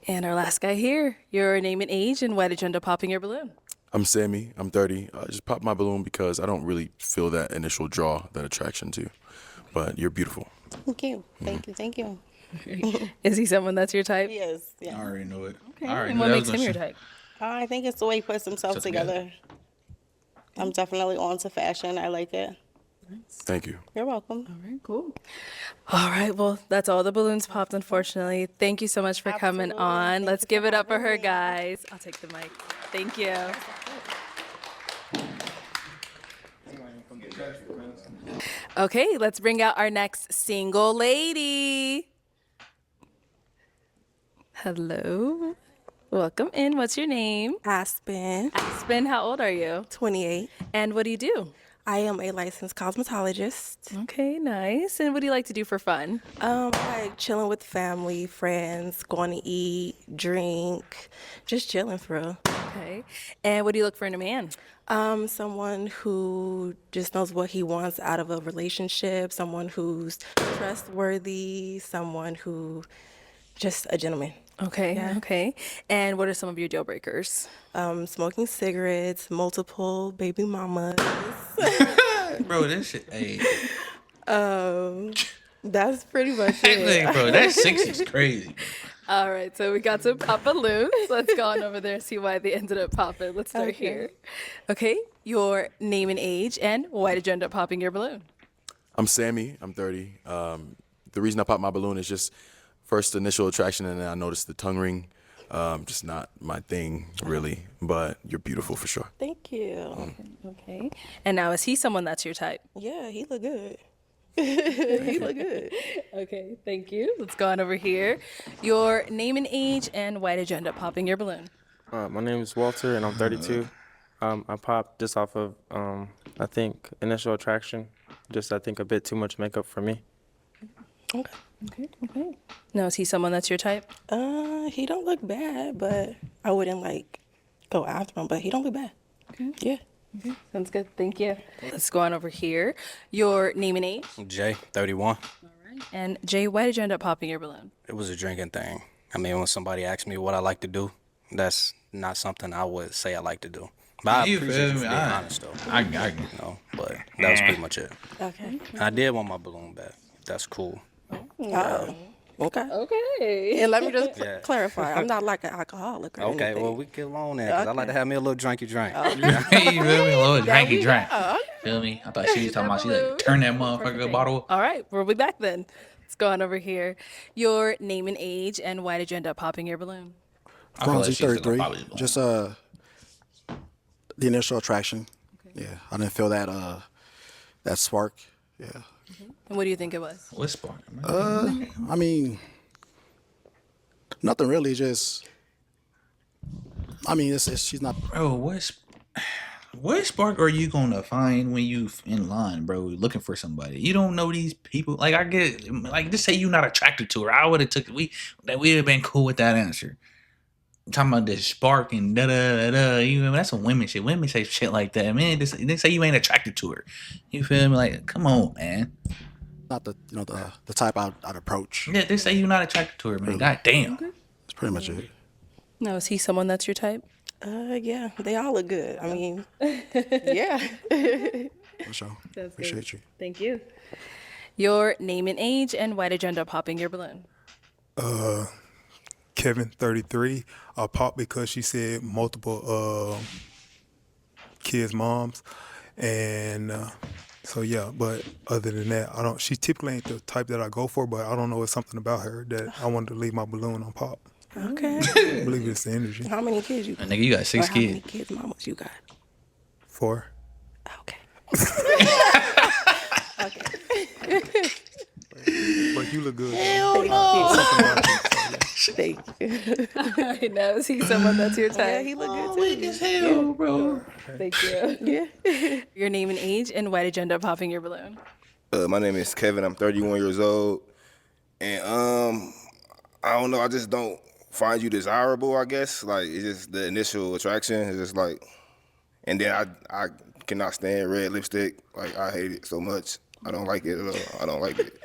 [SPEAKER 2] And our last guy here, your name and age, and why did you end up popping your balloon?
[SPEAKER 7] I'm Sammy. I'm 30. I just popped my balloon because I don't really feel that initial draw, that attraction to you. But you're beautiful.
[SPEAKER 14] Thank you. Thank you.
[SPEAKER 2] Is he someone that's your type?
[SPEAKER 14] He is.
[SPEAKER 1] I
[SPEAKER 14] Yeah.
[SPEAKER 1] already knew it.
[SPEAKER 2] Okay.
[SPEAKER 1] I already
[SPEAKER 2] And
[SPEAKER 1] knew
[SPEAKER 2] what
[SPEAKER 1] that
[SPEAKER 2] makes
[SPEAKER 1] was
[SPEAKER 2] him your
[SPEAKER 1] gonna
[SPEAKER 2] type?
[SPEAKER 14] I think it's the way he puts himself
[SPEAKER 1] Put together.
[SPEAKER 14] together. I'm definitely on to fashion. I like it.
[SPEAKER 7] Thank you.
[SPEAKER 14] You're welcome.
[SPEAKER 2] All right, cool. All right, well, that's all the balloons popped, unfortunately. Thank you so much for coming
[SPEAKER 14] Absolutely.
[SPEAKER 2] on.
[SPEAKER 14] Thank
[SPEAKER 2] Let's
[SPEAKER 14] you
[SPEAKER 2] give
[SPEAKER 14] for
[SPEAKER 2] it up for
[SPEAKER 14] having
[SPEAKER 2] her,
[SPEAKER 14] me.
[SPEAKER 2] guys. I'll take the mic. Thank you. Okay, let's bring out our next single lady. Hello. Welcome in. What's your name?
[SPEAKER 15] Aspen,
[SPEAKER 2] Aspen, how old are you?
[SPEAKER 15] 28.
[SPEAKER 2] And what do you do?
[SPEAKER 15] I am a licensed cosmetologist.
[SPEAKER 2] Okay, nice. And what do you like to do for fun?
[SPEAKER 15] I like chilling with family, friends, going to eat, drink, just chilling for real.
[SPEAKER 2] Okay. And what do you look for in a man?
[SPEAKER 15] Someone who just knows what he wants out of a relationship, someone who's trustworthy, someone who just a gentleman.
[SPEAKER 2] Okay,
[SPEAKER 15] Yeah.
[SPEAKER 2] okay. And what are some of your deal breakers?
[SPEAKER 15] Smoking cigarettes, multiple baby mamas.
[SPEAKER 1] Bro, this shit. Hey,
[SPEAKER 15] That's pretty much
[SPEAKER 1] that
[SPEAKER 15] it.
[SPEAKER 1] thing, bro. That 6 is crazy.
[SPEAKER 2] All right, so we got some pop balloons. Let's go on over there and see why they ended up popping. Let's start here. Okay, your name and age, and why did you end up popping your balloon?
[SPEAKER 7] I'm Sammy. I'm 30. The reason I popped my balloon is just first initial attraction, and then I noticed the tongue ring. Just not my thing, really. But you're beautiful for sure.
[SPEAKER 15] Thank you.
[SPEAKER 2] Okay. And now, is he someone that's your type?
[SPEAKER 15] Yeah, he look good. He look good.
[SPEAKER 2] Okay, thank you. Let's go on over here. Your name and age, and why did you end up popping your balloon?
[SPEAKER 8] My name is Walter, and I'm 32. I popped just off of I think initial attraction. Just I think a bit too much makeup for me.
[SPEAKER 2] Okay. Now, is he someone that's your type?
[SPEAKER 15] He don't look bad, but I wouldn't like go after him. But he don't look bad.
[SPEAKER 2] Okay.
[SPEAKER 15] Yeah.
[SPEAKER 2] Sounds good. Thank you. Let's go on over here. Your name and age,
[SPEAKER 6] Jay, 31.
[SPEAKER 2] and Jay, why did you end up popping your balloon?
[SPEAKER 6] It was a drinking thing. I mean, when somebody asks me what I like to do, that's not something I would say I like to do. But I
[SPEAKER 1] You
[SPEAKER 6] appreciate
[SPEAKER 1] feel
[SPEAKER 6] you
[SPEAKER 1] me?
[SPEAKER 6] for being honest, though.
[SPEAKER 1] I
[SPEAKER 6] You know, but that was pretty much it.
[SPEAKER 15] Okay.
[SPEAKER 6] And I did want my balloon back. That's cool.
[SPEAKER 15] Oh. Okay.
[SPEAKER 2] Okay.
[SPEAKER 15] And let me just
[SPEAKER 6] Yeah.
[SPEAKER 15] clarify. I'm not like an alcoholic or
[SPEAKER 6] Okay,
[SPEAKER 15] anything.
[SPEAKER 6] well, we get along there, because I like to have me a little drinky drink.
[SPEAKER 1] Hey, you feel me? A little
[SPEAKER 15] There
[SPEAKER 1] drinky
[SPEAKER 15] we
[SPEAKER 1] drink.
[SPEAKER 15] go.
[SPEAKER 1] Feel me? I thought she was talking about she like turn that motherfucker bottle.
[SPEAKER 2] All right, we'll be back then. Let's go on over here. Your name and age, and why did you end up popping your balloon?
[SPEAKER 1] I feel like
[SPEAKER 10] Bronzy
[SPEAKER 1] she's still
[SPEAKER 10] 33.
[SPEAKER 1] probably blown.
[SPEAKER 10] Just the initial attraction. Yeah, I didn't feel that spark. Yeah.
[SPEAKER 2] And what do you think it was?
[SPEAKER 1] What spark? Man?
[SPEAKER 10] I mean, Nothing really. Just, I mean, she's not.
[SPEAKER 1] Bro, what spark are you gonna find when you in line, bro, looking for somebody? You don't know these people. Like I get, like just say you're not attracted to her. I would have took that we'd have been cool with that answer. I'm talking about this spark and da da da da. You know, that's some women shit. Women say shit like that, man. They say you ain't attracted to her. You feel me? Like, come on, man.
[SPEAKER 10] Not the type I'd approach.
[SPEAKER 1] Yeah, they say you're not attracted to her, man.
[SPEAKER 10] Really.
[SPEAKER 1] God damn.
[SPEAKER 10] That's pretty much it.
[SPEAKER 2] Now, is he someone that's your type?
[SPEAKER 15] Yeah, they all look good. I mean, yeah.
[SPEAKER 10] For sure.
[SPEAKER 2] That's
[SPEAKER 10] Appreciate
[SPEAKER 2] good.
[SPEAKER 10] you.
[SPEAKER 2] Thank you. Your name and age, and why did you end up popping your balloon?
[SPEAKER 5] Kevin, 33. I popped because she said multiple kids' moms, and so yeah. But other than that, I don't. She typically ain't the type that I go for, but I don't know. It's something about her that I wanted to leave my balloon on pop.
[SPEAKER 15] Okay.
[SPEAKER 5] I believe it's the energy.
[SPEAKER 15] How many kids you got?
[SPEAKER 1] Nigga, you got 6
[SPEAKER 15] Or how many
[SPEAKER 1] kids.
[SPEAKER 15] kids, mamas, you got?
[SPEAKER 5] 4.
[SPEAKER 15] Okay.
[SPEAKER 5] But you look good.
[SPEAKER 15] Hell
[SPEAKER 5] no.
[SPEAKER 15] Thank you.
[SPEAKER 2] I know. Is he someone that's your type?
[SPEAKER 15] Yeah, he look good too.
[SPEAKER 1] Weak as hell, bro.
[SPEAKER 2] Thank you.
[SPEAKER 15] Yeah.
[SPEAKER 2] Your name and age, and why did you end up popping your balloon?
[SPEAKER 4] My name is Kevin. I'm 31 years old, and I don't know. I just don't find you desirable. I guess like it's just the initial attraction is just like, and then I cannot stand red lipstick. Like I hate it so much. I don't like it at all. I don't like it.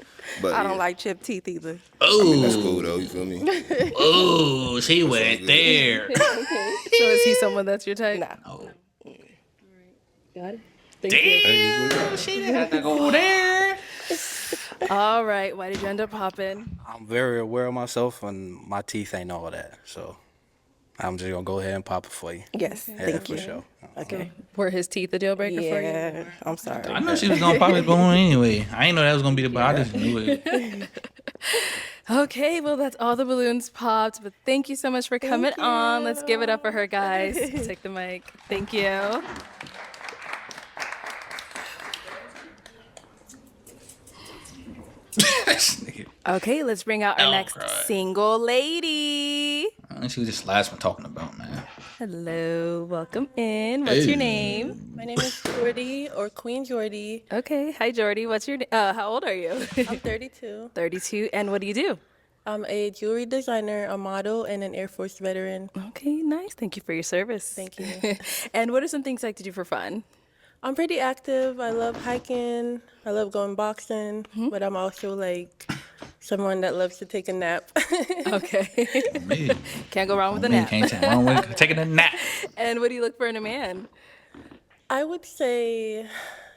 [SPEAKER 4] But
[SPEAKER 15] I don't
[SPEAKER 4] yeah.
[SPEAKER 15] like chipped teeth either.
[SPEAKER 4] I mean, that's cool though. You feel me?
[SPEAKER 1] Oh, she went there.
[SPEAKER 2] So is he someone that's your type?
[SPEAKER 15] Nah.
[SPEAKER 1] Oh.
[SPEAKER 2] Got it. Thank you.
[SPEAKER 1] Damn, she didn't have to go there.
[SPEAKER 2] All right. Why did you end up popping?
[SPEAKER 6] I'm very aware of myself, and my teeth ain't all that. So I'm just gonna go ahead and pop it for you.
[SPEAKER 15] Yes,
[SPEAKER 6] Yeah,
[SPEAKER 15] thank
[SPEAKER 6] for
[SPEAKER 15] you.
[SPEAKER 6] sure.
[SPEAKER 15] Okay.
[SPEAKER 2] Were his teeth a deal breaker for you?
[SPEAKER 15] Yeah, I'm sorry.
[SPEAKER 1] I know she was gonna pop his balloon anyway. I ain't know that was gonna be the, but I just knew it.
[SPEAKER 2] Okay, well, that's all the balloons popped, but thank you so much for coming on. Let's give it up for her, guys. Take the mic. Thank you. Okay, let's bring out our
[SPEAKER 1] Oh,
[SPEAKER 2] next
[SPEAKER 1] God.
[SPEAKER 2] single lady.
[SPEAKER 1] I think she was just the last one talking about, man.
[SPEAKER 2] Hello, welcome in. What's your
[SPEAKER 1] Hey.
[SPEAKER 2] name?
[SPEAKER 15] My name is Jordy, or Queen Jordy.
[SPEAKER 2] Okay, hi Jordy. What's your how old are you?
[SPEAKER 15] I'm 32.
[SPEAKER 2] 32. And what do you do?
[SPEAKER 15] I'm a jewelry designer, a model, and an Air Force veteran.
[SPEAKER 2] Okay, nice. Thank you for your service.
[SPEAKER 15] Thank you.
[SPEAKER 2] And what are some things you like to do for fun?
[SPEAKER 15] I'm pretty active. I love hiking. I love going boxing, but I'm also like someone that loves to take a nap.
[SPEAKER 2] Okay.
[SPEAKER 1] Me.
[SPEAKER 2] Can't go wrong with a
[SPEAKER 1] Me,
[SPEAKER 2] nap.
[SPEAKER 1] can't take wrong with taking a nap.
[SPEAKER 2] And what do you look for in a man?
[SPEAKER 15] I would say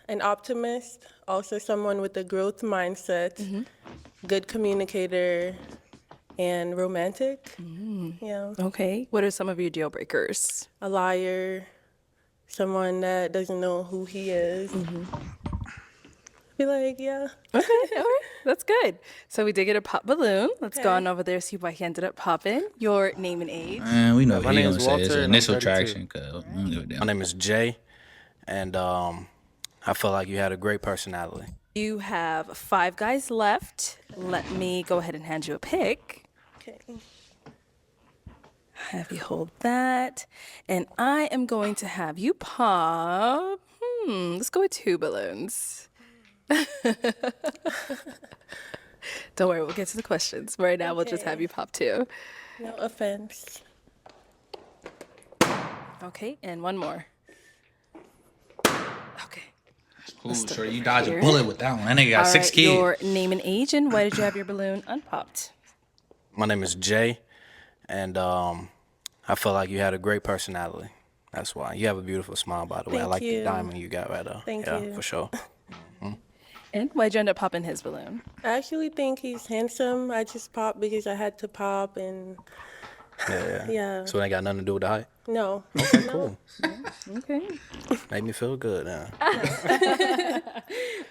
[SPEAKER 15] an optimist, also someone with a growth mindset, good communicator, and romantic. Yeah.
[SPEAKER 2] Okay. What are some of your deal breakers?
[SPEAKER 15] A liar, someone that doesn't know who he is. Be like, yeah.
[SPEAKER 2] Okay, all right. That's good. So we did get a pop balloon. Let's go on over there, see why he ended up popping. Your name and age.
[SPEAKER 1] Man, we know
[SPEAKER 6] My
[SPEAKER 1] what he
[SPEAKER 6] name
[SPEAKER 1] gonna
[SPEAKER 6] is
[SPEAKER 1] say.
[SPEAKER 6] Walter,
[SPEAKER 1] It's
[SPEAKER 6] and I'm
[SPEAKER 1] initial
[SPEAKER 6] 32.
[SPEAKER 1] traction. Cause we don't give a damn.
[SPEAKER 6] My name is Jay, and I feel like you had a great personality.
[SPEAKER 2] You have 5 guys left. Let me go ahead and hand you a pick.
[SPEAKER 15] Okay.
[SPEAKER 2] Have you hold that. And I am going to have you pop. Let's go with 2 balloons. Don't worry, we'll get to the questions. Right now, we'll just have you pop 2.
[SPEAKER 15] No offense.
[SPEAKER 2] Okay, and 1 more. Okay.
[SPEAKER 1] Cool, sure. You dodge a bullet with that one. That nigga got
[SPEAKER 2] All
[SPEAKER 1] 6
[SPEAKER 2] right,
[SPEAKER 1] kids.
[SPEAKER 2] your name and age, and why did you have your balloon unpopped?
[SPEAKER 6] My name is Jay, and I feel like you had a great personality. That's why. You have a beautiful smile, by the way. I
[SPEAKER 15] Thank
[SPEAKER 6] like
[SPEAKER 15] you.
[SPEAKER 6] the diamond you got right there.
[SPEAKER 15] Thank
[SPEAKER 6] yeah,
[SPEAKER 15] you.
[SPEAKER 6] for sure.
[SPEAKER 2] And why'd you end up popping his balloon?
[SPEAKER 15] I actually think he's handsome. I just popped because I had to pop, and yeah.
[SPEAKER 6] So it ain't got nothing to do with the height?
[SPEAKER 15] No.
[SPEAKER 6] Okay, cool.
[SPEAKER 2] Okay.
[SPEAKER 6] Made me feel good.
[SPEAKER 2] All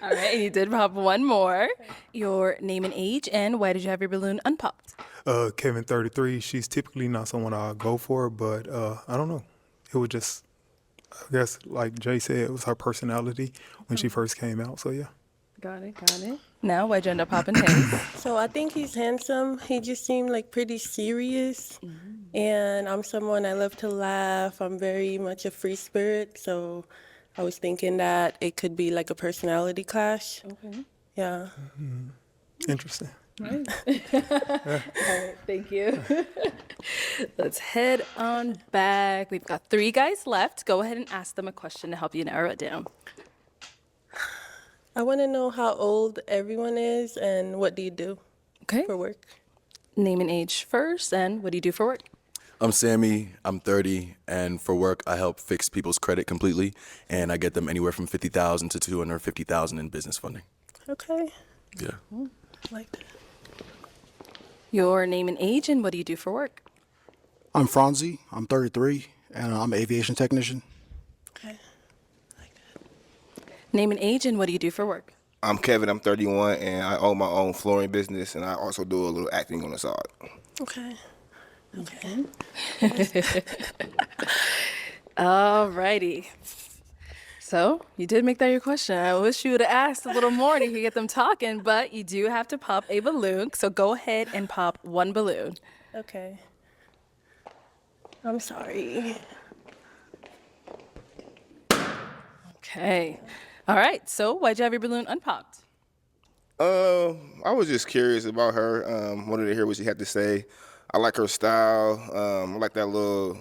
[SPEAKER 2] right, and you did pop 1 more. Your name and age, and why did you have your balloon unpopped?
[SPEAKER 5] Kevin, 33. She's typically not someone I go for, but I don't know. It was just, I guess, like Jay said, it was her personality when she first came out. So yeah.
[SPEAKER 2] Got it, got it. Now, why'd you end up popping his?
[SPEAKER 15] So I think he's handsome. He just seemed like pretty serious. And I'm someone I love to laugh. I'm very much a free spirit. So I was thinking that it could be like a personality clash.
[SPEAKER 2] Okay.
[SPEAKER 15] Yeah.
[SPEAKER 5] Interesting.
[SPEAKER 2] Right. All right, thank you. Let's head on back. We've got 3 guys left. Go ahead and ask them a question to help you narrow it down.
[SPEAKER 15] I want to know how old everyone is and what do you do for work?
[SPEAKER 2] Name and age first, and what do you do for work?
[SPEAKER 7] I'm Sammy. I'm 30, and for work, I help fix people's credit completely, and I get them anywhere from $50,000 to $250,000 in business funding.
[SPEAKER 15] Okay.
[SPEAKER 7] Yeah.
[SPEAKER 15] Like that.
[SPEAKER 2] Your name and age, and what do you do for work?
[SPEAKER 10] I'm Franzi. I'm 33, and I'm an aviation technician.
[SPEAKER 2] Name and age, and what do you do for work?
[SPEAKER 4] I'm Kevin. I'm 31, and I own my own flooring business, and I also do a little acting on the side.
[SPEAKER 15] Okay.
[SPEAKER 2] All righty. So, you did make that your question. I wish you would have asked a little more to get them talking, but you do have to pop a balloon. So, go ahead and pop 1 balloon.
[SPEAKER 15] Okay. I'm sorry.
[SPEAKER 2] Okay. All right. So, why'd you have your balloon unpopped?
[SPEAKER 4] I was just curious about her. Wanted to hear what she had to say. I like her style. I like that little,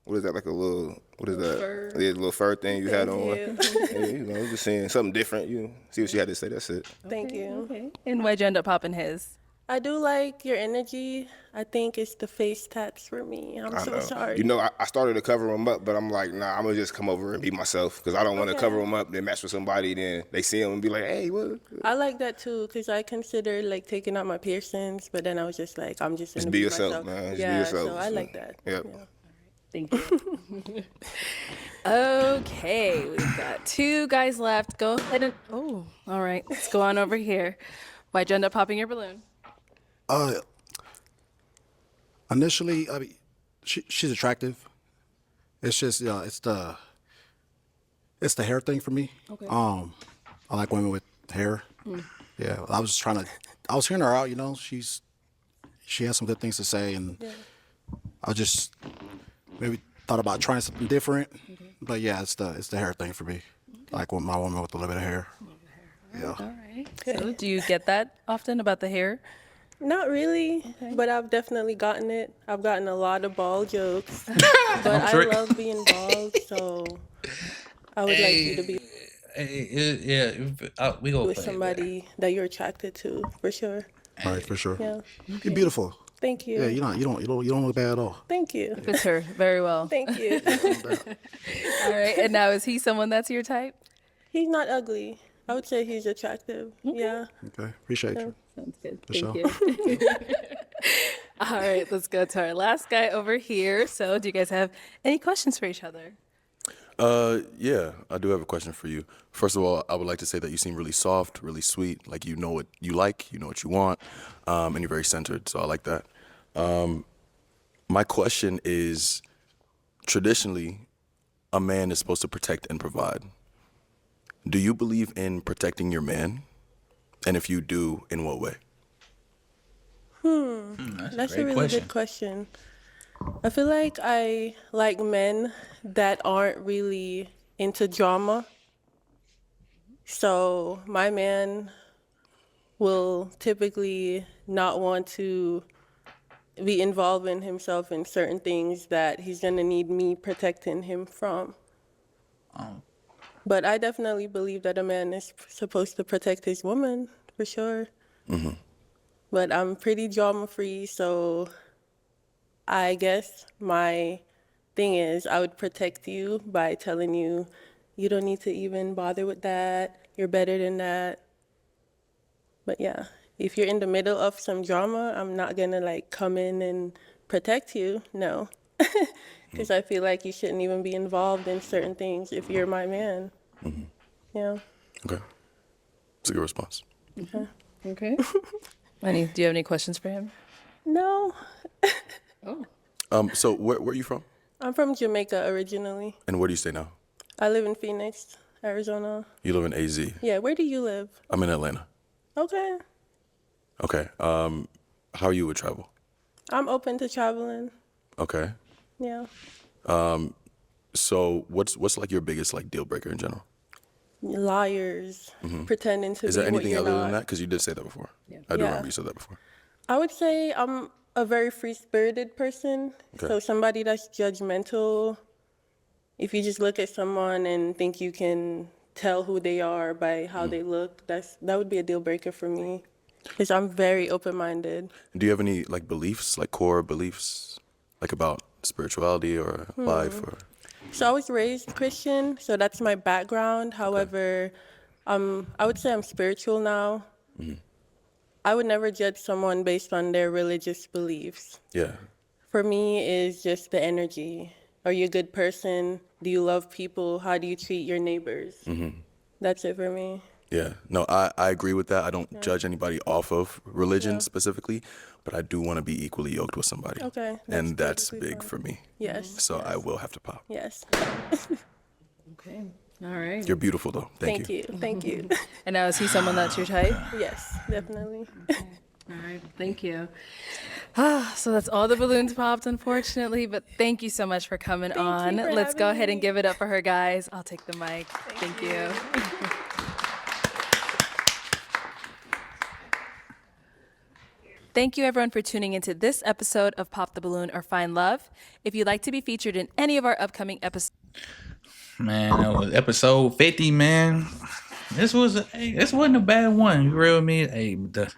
[SPEAKER 4] what is that, like a little, what is that?
[SPEAKER 15] Fur.
[SPEAKER 4] Yeah, the little fur thing you had on.
[SPEAKER 15] Thank
[SPEAKER 4] Yeah, you know, just saying something different. You see what she had to say. That's it.
[SPEAKER 15] Thank you.
[SPEAKER 2] Okay. And why'd you end up popping his?
[SPEAKER 15] I do like your energy. I think it's the face tats for me. I'm
[SPEAKER 4] I
[SPEAKER 15] so
[SPEAKER 4] know.
[SPEAKER 15] sorry.
[SPEAKER 4] You know, I started to cover them up, but I'm like, nah, I'm gonna just come over and be myself because I don't want to
[SPEAKER 15] Okay.
[SPEAKER 4] cover them up. Then match with somebody, then they see them and be like, hey, what?
[SPEAKER 15] I like that too because I considered like taking out my piercings, but then I was just like, I'm just
[SPEAKER 4] Just
[SPEAKER 15] gonna
[SPEAKER 4] be
[SPEAKER 15] be
[SPEAKER 4] yourself,
[SPEAKER 15] myself.
[SPEAKER 4] man. Just
[SPEAKER 15] Yeah,
[SPEAKER 4] be yourself.
[SPEAKER 15] so I like that.
[SPEAKER 4] Yep.
[SPEAKER 15] Yeah.
[SPEAKER 2] Thank you. Okay, we've got 2 guys left. Go ahead and, oh, all right. Let's go on over here. Why'd you end up popping your balloon?
[SPEAKER 10] Initially, I mean, she's attractive. It's just, it's the hair thing for me.
[SPEAKER 2] Okay.
[SPEAKER 10] I like women with hair. Yeah, I was hearing her out. You know, she has some good things to say, and I just maybe thought about trying something different. But yeah, it's the hair thing for me. Like with my woman with a little bit of hair. Yeah.
[SPEAKER 2] All right. So, do you get that often about the hair?
[SPEAKER 15] Not really, but I've definitely gotten it. I've gotten a lot of bald jokes, but I love being bald, so I would like you to be
[SPEAKER 1] We go
[SPEAKER 15] with somebody that you're attracted to, for sure.
[SPEAKER 10] All right, for sure.
[SPEAKER 15] Yeah.
[SPEAKER 10] You're beautiful.
[SPEAKER 15] Thank you.
[SPEAKER 10] Yeah, you don't look bad at all.
[SPEAKER 15] Thank you.
[SPEAKER 2] Fits her very well.
[SPEAKER 15] Thank you.
[SPEAKER 2] All right. And now, is he someone that's your type?
[SPEAKER 15] He's not ugly. I would say he's attractive. Yeah.
[SPEAKER 10] Okay, appreciate you.
[SPEAKER 2] Sounds good.
[SPEAKER 10] For
[SPEAKER 2] Thank
[SPEAKER 10] sure.
[SPEAKER 2] you. All right, let's go to our last guy over here. So, do you guys have any questions for each other?
[SPEAKER 7] Yeah, I do have a question for you. First of all, I would like to say that you seem really soft, really sweet, like you know what you like, you know what you want, and you're very centered, so I like that. My question is, traditionally, a man is supposed to protect and provide. Do you believe in protecting your man? And if you do, in what way?
[SPEAKER 15] That's a really good question. I feel like I like men that aren't really into drama. So my man will typically not want to be involving himself in certain things that he's gonna need me protecting him from. But I definitely believe that a man is supposed to protect his woman, for sure. But I'm pretty drama-free, so I guess my thing is I would protect you by telling you, you don't need to even bother with that. You're better than that. But yeah, if you're in the middle of some drama, I'm not gonna like come in and protect you, no. Because I feel like you shouldn't even be involved in certain things if you're my man. Yeah.
[SPEAKER 7] Okay. That's a good response.
[SPEAKER 2] Okay. Lenny, do you have any questions for him?
[SPEAKER 15] No,
[SPEAKER 7] So where are you from?
[SPEAKER 15] I'm from Jamaica originally.
[SPEAKER 7] And where do you stay now?
[SPEAKER 15] I live in Phoenix, Arizona.
[SPEAKER 7] You live in AZ.
[SPEAKER 15] Yeah, where do you live?
[SPEAKER 7] I'm in Atlanta.
[SPEAKER 15] Okay.
[SPEAKER 7] Okay. How are you with travel?
[SPEAKER 15] I'm open to traveling.
[SPEAKER 7] Okay.
[SPEAKER 15] Yeah.
[SPEAKER 7] So what's like your biggest like deal breaker in general?
[SPEAKER 15] Liars, pretending to
[SPEAKER 7] Is
[SPEAKER 15] be
[SPEAKER 7] there
[SPEAKER 15] what
[SPEAKER 7] anything
[SPEAKER 15] you're
[SPEAKER 7] other
[SPEAKER 15] not.
[SPEAKER 7] than that? Because you did say that before. I do
[SPEAKER 15] Yeah.
[SPEAKER 7] remember you said that before.
[SPEAKER 15] I would say I'm a very free-spirited person.
[SPEAKER 7] Okay.
[SPEAKER 15] So somebody that's judgmental, if you just look at someone and think you can tell who they are by how they look, that would be a deal breaker for me. Because I'm very open-minded.
[SPEAKER 7] Do you have any like beliefs, like core beliefs, like about spirituality or life or?
[SPEAKER 15] So I was raised Christian, so that's my background. However, I would say I'm spiritual now. I would never judge someone based on their religious beliefs.
[SPEAKER 7] Yeah.
[SPEAKER 15] For me, is just the energy. Are you a good person? Do you love people? How do you treat your neighbors? That's it for me.
[SPEAKER 7] Yeah. No, I agree with that. I don't judge anybody off of religion specifically, but I do want to be equally yoked with somebody.
[SPEAKER 15] Okay.
[SPEAKER 7] And that's
[SPEAKER 15] perfectly
[SPEAKER 7] big
[SPEAKER 15] fine.
[SPEAKER 7] for me.
[SPEAKER 15] Yes.
[SPEAKER 7] So I will have to pop.
[SPEAKER 15] Yes.
[SPEAKER 2] Okay. All right.
[SPEAKER 7] You're beautiful though. Thank you.
[SPEAKER 15] Thank you.
[SPEAKER 2] And now, is he someone that's your type?
[SPEAKER 15] Yes, definitely.
[SPEAKER 2] All right. Thank you. So that's all the balloons popped, unfortunately. But thank you so much for coming on.
[SPEAKER 15] for
[SPEAKER 2] Let's go
[SPEAKER 15] having
[SPEAKER 2] ahead and
[SPEAKER 15] me.
[SPEAKER 2] give it up for her, guys. I'll take the mic. Thank you. Thank you, everyone, for tuning into this episode of Pop the Balloon or Find Love. If you'd like to be featured in any of our upcoming episodes,
[SPEAKER 1] Man, that was episode 50, man. This wasn't a bad one. You real me? Hey, the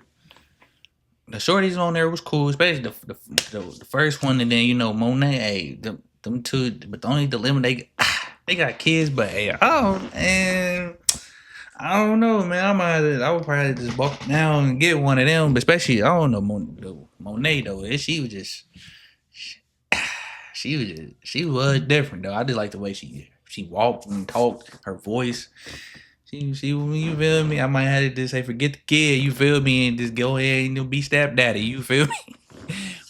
[SPEAKER 1] shorties on there was cool, especially the first one, and then Monet. Hey, them two, but the only dilemma they got kids, but hey, and I don't know, man. I would probably just walk down and get one of them, but especially I don't know Monet though. She was different though. I did like the way she walked and talked, her voice. You feel me? I might have to just say forget the kid, you feel me, and just go ahead and be stepdaddy, you feel me?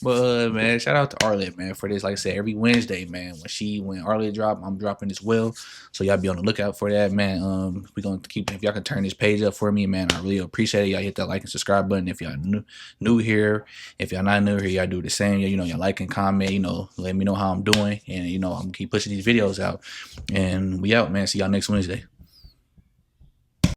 [SPEAKER 1] But man, shout out to Arlette, man, for this. Like I said, every Wednesday, man, when Arlette drop, I'm dropping as well. So y'all be on the lookout for that, man. We gonna keep, if y'all can turn this page up for me, man, I really appreciate it. Y'all hit that like and subscribe button if y'all new here. If y'all not new here, y'all do the same. Y'all like and comment, let me know how I'm doing, and I'm gonna keep pushing these videos out. And we out, man. See y'all next Wednesday.